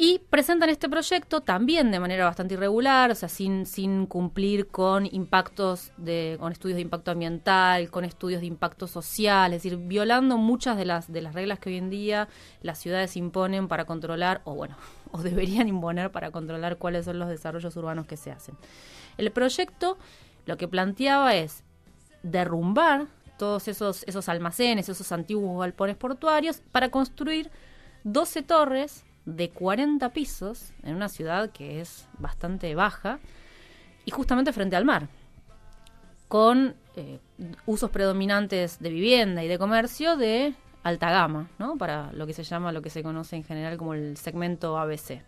y presentan este proyecto también de manera bastante irregular, o sea, sin cumplir con con estudios de impacto ambiental, con estudios de impacto social, es decir, violando muchas de las reglas que hoy en día las ciudades imponen para controlar, o deberían imponer para controlar cuáles son los desarrollos urbanos que se hacen. El proyecto lo que planteaba es derrumbar todos esos almacenes, esos antiguos galpones portuarios, para construir 12 torres de 40 pisos en una ciudad que es bastante baja y justamente frente al mar, con usos predominantes de vivienda y de comercio de alta gama, ¿no? Para lo que se conoce en general como el segmento ABC.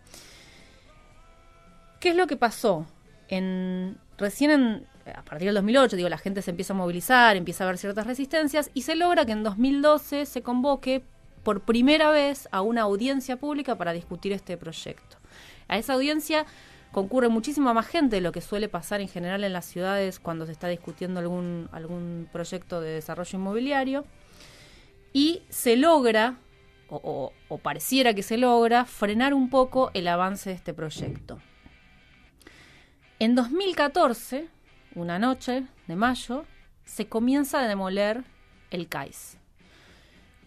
¿Qué es lo que pasó? A partir del 2008, la gente se empieza a movilizar, empieza a haber ciertas resistencias y se logra que en 2012 se convoque por primera vez a una audiencia pública para discutir este proyecto. A esa audiencia concurre muchísima más gente de lo que suele pasar en general en las ciudades cuando se está discutiendo algún proyecto de desarrollo inmobiliario, y se logra, o pareciera que se logra, frenar un poco el avance de este proyecto. En 2014, una noche de mayo, se comienza a demoler el CAIS.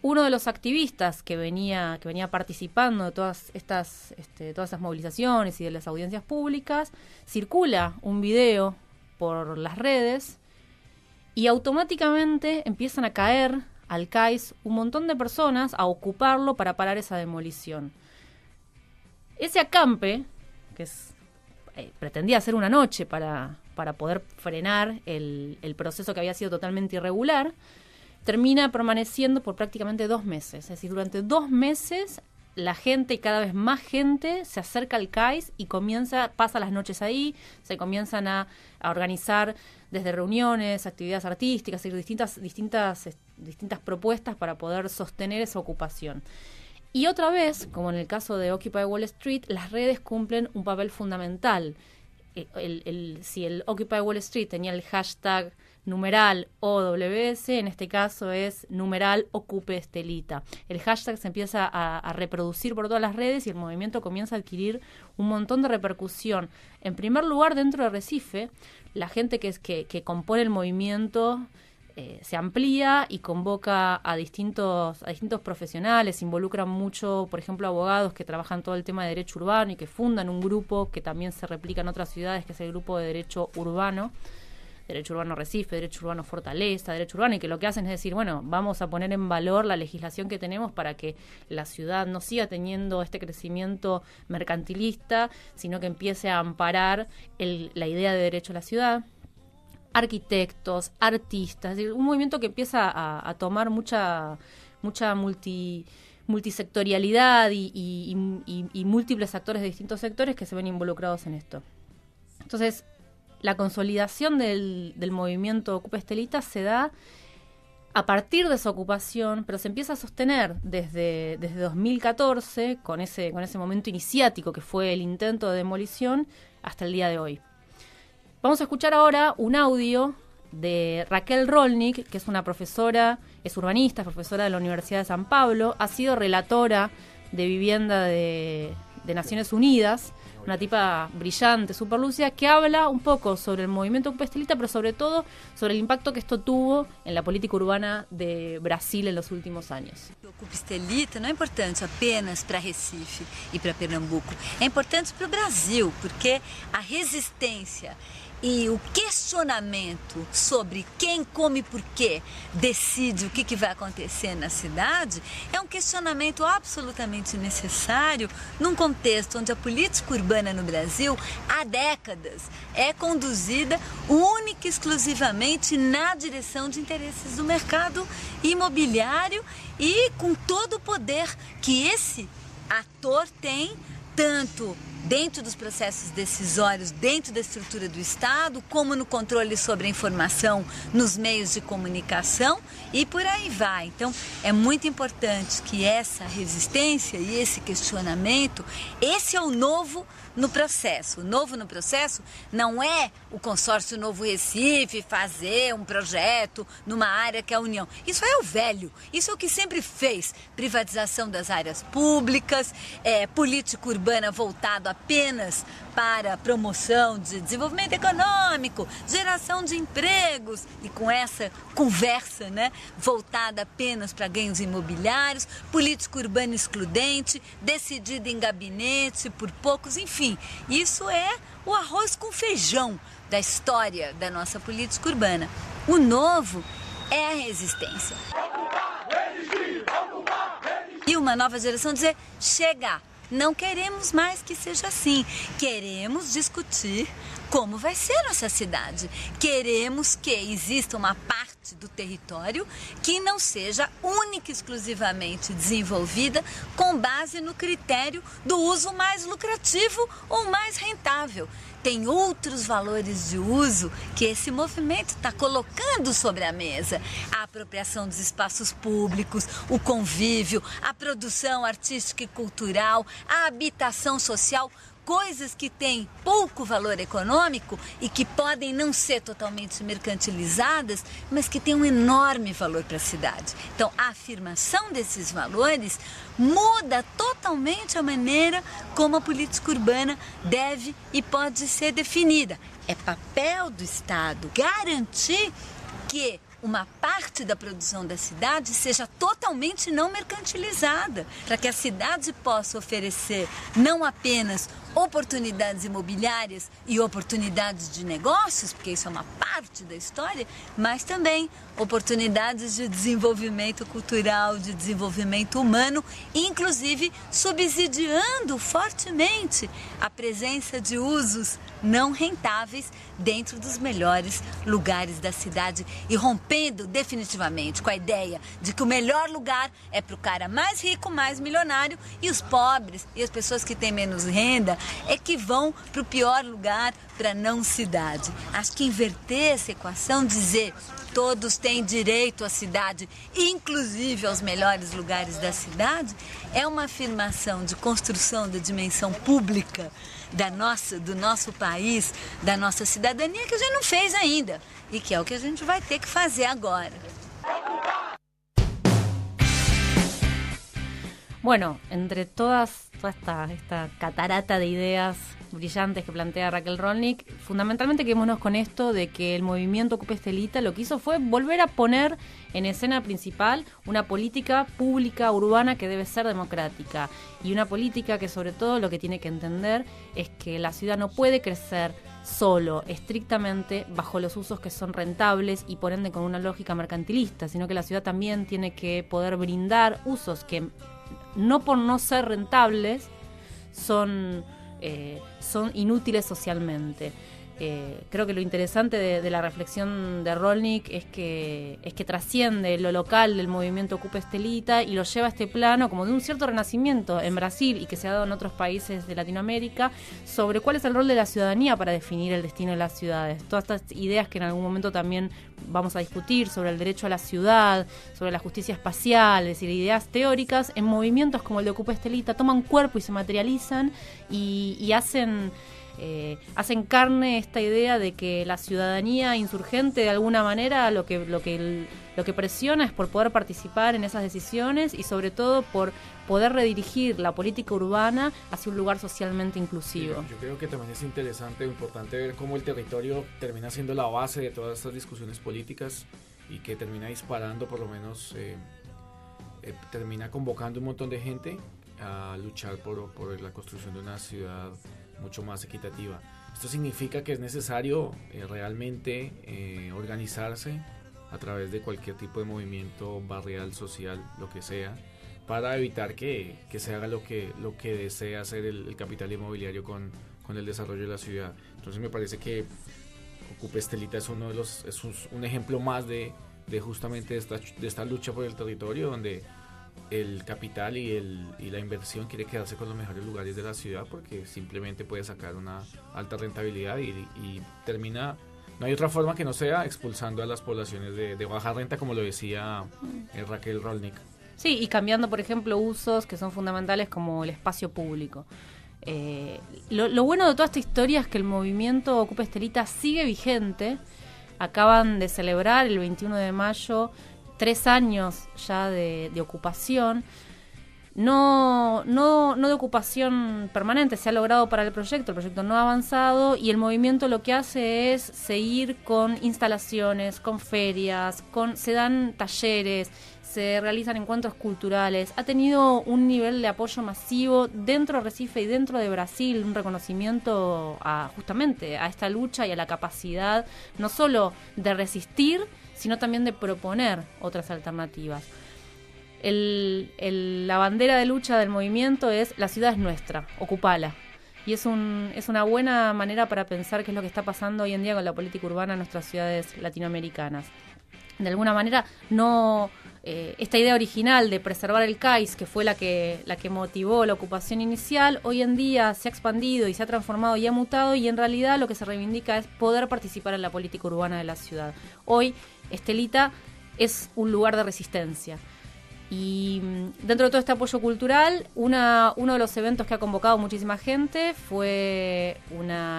Uno de los activistas que venía participando de todas esas movilizaciones y de las audiencias públicas, circula un video por las redes y automáticamente empiezan a caer al CAIS un montón de personas a ocuparlo para parar esa demolición. Ese acampe, que pretendía ser una noche para poder frenar el proceso que había sido totalmente irregular, termina permaneciendo por prácticamente 2 meses. Es decir, durante 2 meses la gente, y cada vez más gente, se acerca al CAIS y pasa las noches ahí, se comienzan a organizar desde reuniones, actividades artísticas, distintas propuestas para poder sostener esa ocupación. Y otra vez, como en el caso de Occupy Wall Street, las redes cumplen un papel fundamental. Si el Occupy Wall Street tenía el hashtag numeral OWS, en este caso es numeral Ocupe Estelita. El hashtag se empieza a reproducir por todas las redes y el movimiento comienza a adquirir un montón de repercusión. En primer lugar, dentro de Recife, la gente que compone el movimiento se amplía y convoca a distintos profesionales, involucran mucho, por ejemplo, abogados que trabajan todo el tema de derecho urbano y que fundan un grupo que también se replica en otras ciudades, que es el grupo de Derecho Urbano Recife, Derecho Urbano Fortaleza, Derecho Urbano, y que lo que hacen es decir, bueno, vamos a poner en valor la legislación que tenemos para que la ciudad no siga teniendo este crecimiento mercantilista, sino que empiece a amparar la idea de derecho a la ciudad. Arquitectos, artistas, es decir, un movimiento que empieza a tomar mucha multisectorialidad y múltiples actores de distintos sectores que se ven involucrados en esto. Entonces, la consolidación del movimiento Ocupa Estelita se da a partir de esa ocupación, pero se empieza a sostener desde 2014, con ese momento iniciático que fue el intento de demolición, hasta el día de hoy. Vamos a escuchar ahora un audio de Raquel Rolnik, que es una profesora, es urbanista, es profesora de la Universidad de San Pablo, ha sido relatora de vivienda de Naciones Unidas una tipa brillante, súper lúcida, que habla un poco sobre el movimiento Ocupa Estelita, pero sobre todo sobre el impacto que esto tuvo en la política urbana de Brasil en los últimos años. O Ocupa Estelita não é importante apenas para Recife e para Pernambuco, é importante para o Brasil, porque a resistência e o questionamento sobre quem come por quê decide o que vai acontecer na cidade é um questionamento absolutamente necessário num contexto onde a política urbana no Brasil há décadas é conduzida única e exclusivamente na direção de interesses do mercado imobiliário e com todo o poder que esse ator tem, tanto dentro dos processos decisórios, dentro da estrutura do Estado, como no controle sobre a informação nos meios de comunicação e por aí vai. Então, é muito importante que essa resistência e esse questionamento, esse é o novo no processo. O novo no processo não é o consórcio Novo Recife fazer um projeto numa área que é a União. Isso é o velho, isso é o que sempre fez. Privatização das áreas públicas, política urbana voltada apenas para promoção de desenvolvimento econômico, geração de empregos e com essa conversa, né, voltada apenas para ganhos imobiliários, política urbana excludente, decidida em gabinete por poucos, enfim, isso é o arroz com feijão da história da nossa política urbana. O novo é a resistência. E uma nova geração dizer, chega! Não queremos mais que seja assim. Queremos discutir como vai ser nossa cidade. Queremos que exista uma parte do território que não seja única e exclusivamente desenvolvida com base no critério do uso mais lucrativo ou mais rentável. Tem outros valores de uso que esse movimento está colocando sobre a mesa. A apropriação dos espaços públicos, o convívio, a produção artística e cultural, a habitação social, coisas que têm pouco valor econômico e que podem não ser totalmente mercantilizadas, mas que têm um enorme valor para a cidade. Então, a afirmação desses valores muda totalmente a maneira como a política urbana deve e pode ser definida. É papel do Estado garantir que uma parte da produção da cidade seja totalmente não mercantilizada, para que a cidade possa oferecer não apenas oportunidades imobiliárias e oportunidades de negócios, porque isso é uma parte da história, mas também oportunidades de desenvolvimento cultural, de desenvolvimento humano, inclusive subsidiando fortemente a presença de usos não rentáveis dentro dos melhores lugares da cidade e rompendo definitivamente com a ideia de que o melhor lugar é para o cara mais rico, mais milionário, e os pobres e as pessoas que têm menos renda é que vão para o pior lugar, para a não cidade. Acho que inverter essa equação, dizer todos têm direito à cidade, inclusive aos melhores lugares da cidade, é uma afirmação de construção da dimensão pública do nosso país, da nossa cidadania, que a gente não fez ainda e que é o que a gente vai ter que fazer agora. Bueno, entre toda esta catarata de ideas brillantes que plantea Raquel Rolnick, fundamentalmente quedémonos con esto de que el movimiento Ocupa Estelita lo que hizo fue volver a poner en escena principal una política pública urbana que debe ser democrática y una política que sobre todo lo que tiene que entender es que la ciudad no puede crecer solo, estrictamente bajo los usos que son rentables y por ende con una lógica mercantilista, sino que la ciudad también tiene que poder brindar usos que no por no ser rentables son inútiles socialmente. Creo que lo interesante de la reflexión de Rolnick es que trasciende lo local del movimiento Ocupa Estelita y lo lleva a este plano como de un cierto renacimiento en Brasil y que se ha dado en otros países de Latinoamérica sobre cuál es el rol de la ciudadanía para definir el destino de las ciudades. Todas estas ideas que en algún momento también vamos a discutir sobre el derecho a la ciudad, sobre la justicia espacial, es decir, ideas teóricas en movimientos como el de Ocupa Estelita toman cuerpo y se materializan y hacen hacen carne esta idea de que la ciudadanía insurgente de alguna manera lo que presiona es por poder participar en esas decisiones y sobre todo por poder redirigir la política urbana hacia un lugar socialmente inclusivo. Yo creo que también es interesante, importante ver cómo el territorio termina siendo la base de todas estas discusiones políticas y que termina disparando, por lo menos termina convocando un montón de gente a luchar por la construcción de una ciudad mucho más equitativa. Esto significa que es necesario realmente organizarse a través de cualquier tipo de movimiento barrial, social, lo que sea, para evitar que se haga lo que desea hacer el capital inmobiliario con el desarrollo de la ciudad. Entonces me parece que Ocupa Estelita es un ejemplo más de justamente de esta lucha por el territorio, donde el capital y la inversión quiere quedarse con los mejores lugares de la ciudad porque simplemente puede sacar una alta rentabilidad y termina, no hay otra forma que no sea expulsando a las poblaciones de baja renta, como lo decía Raquel Rolnick. Sí, y cambiando, por ejemplo, usos que son fundamentales como el espacio público. Lo bueno de toda esta historia es que el movimiento Ocupa Estelita sigue vigente. Acaban de celebrar el 21 de mayo 3 años ya de ocupación, no de ocupación permanente, se ha logrado para el proyecto no ha avanzado y el movimiento lo que hace es seguir con instalaciones, con ferias, se dan talleres, se realizan encuentros culturales, ha tenido un nivel de apoyo masivo dentro de Recife y dentro de Brasil, un reconocimiento justamente a esta lucha y a la capacidad no solo de resistir, sino también de proponer otras alternativas. La bandera de lucha del movimiento es la ciudad es nuestra, ocupala. Y es una buena manera para pensar qué es lo que está pasando hoy en día con la política urbana en nuestras ciudades latinoamericanas. De alguna manera, esta idea original de preservar el CAIS, que fue la que motivó la ocupación inicial, hoy en día se ha expandido y se ha transformado y ha mutado, y en realidad lo que se reivindica es poder participar en la política urbana de la ciudad. Hoy, Estelita es un lugar de resistencia. Y dentro de todo este apoyo cultural, uno de los eventos que ha convocado muchísima gente fue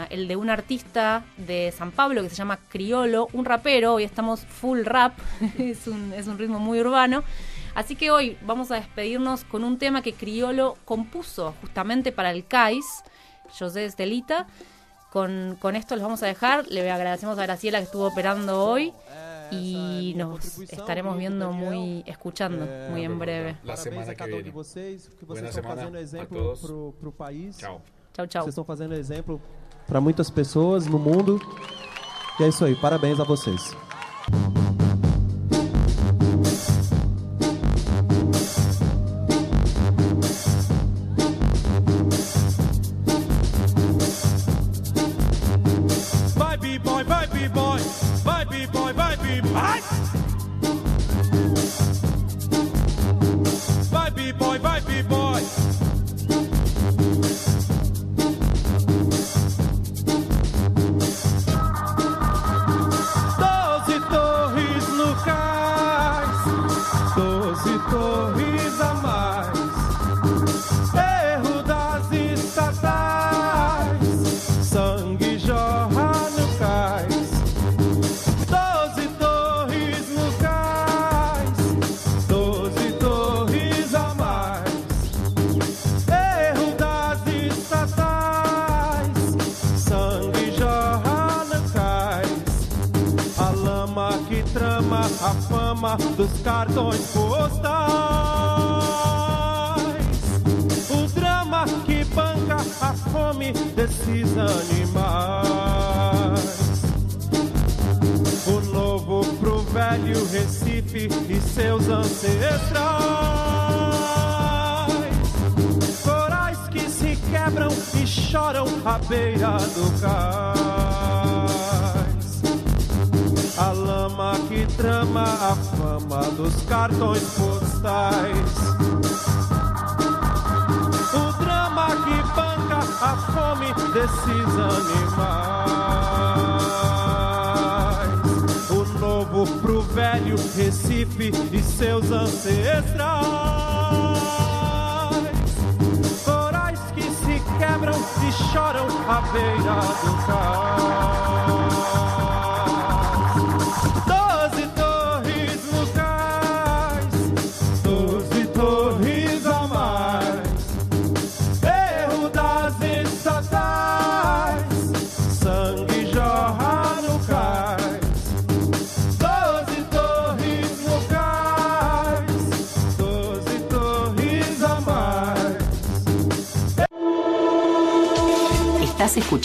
el de un artista de San Pablo que se llama Criolo, un rapero. Hoy estamos full rap, es un ritmo muy urbano. Así que hoy vamos a despedirnos con un tema que Criolo compuso justamente para el CAIS, José Estelita. Con esto los vamos a dejar. Le agradecemos a Graciela que estuvo operando hoy. Y nos estaremos escuchando muy en breve. La semana que viene. Buena semana a todos. Chao. Tchau, tchau. Vocês estão fazendo exemplo para muitas pessoas no mundo. E é isso aí. Parabéns a vocês. Vai, B-boy, vai, B-boy. Vai, B-boy, vai, B-boy. Vai, B-boy, vai, B-boy. Torres a mais, erro das estatais, sangue jorra no cais. 12 torres no cais, 12 torres a mais, erro das estatais, sangue jorra no cais. A lama que trama a fama dos cartões postais, o drama que banca a fome desses animais. O novo pro velho Recife e seus ancestrais, corais que se quebram e choram à beira do cais. A lama que trama a fama dos cartões postais, o drama que banca a fome desses animais. O novo pro velho Recife e seus ancestrais, corais que se quebram se choram à beira do cais. 12 torres no cais, 12 torres a mais. Erro das estatais, sangue jorra no cais. 12 torres no cais, 12 torres a mais. Estás escuchando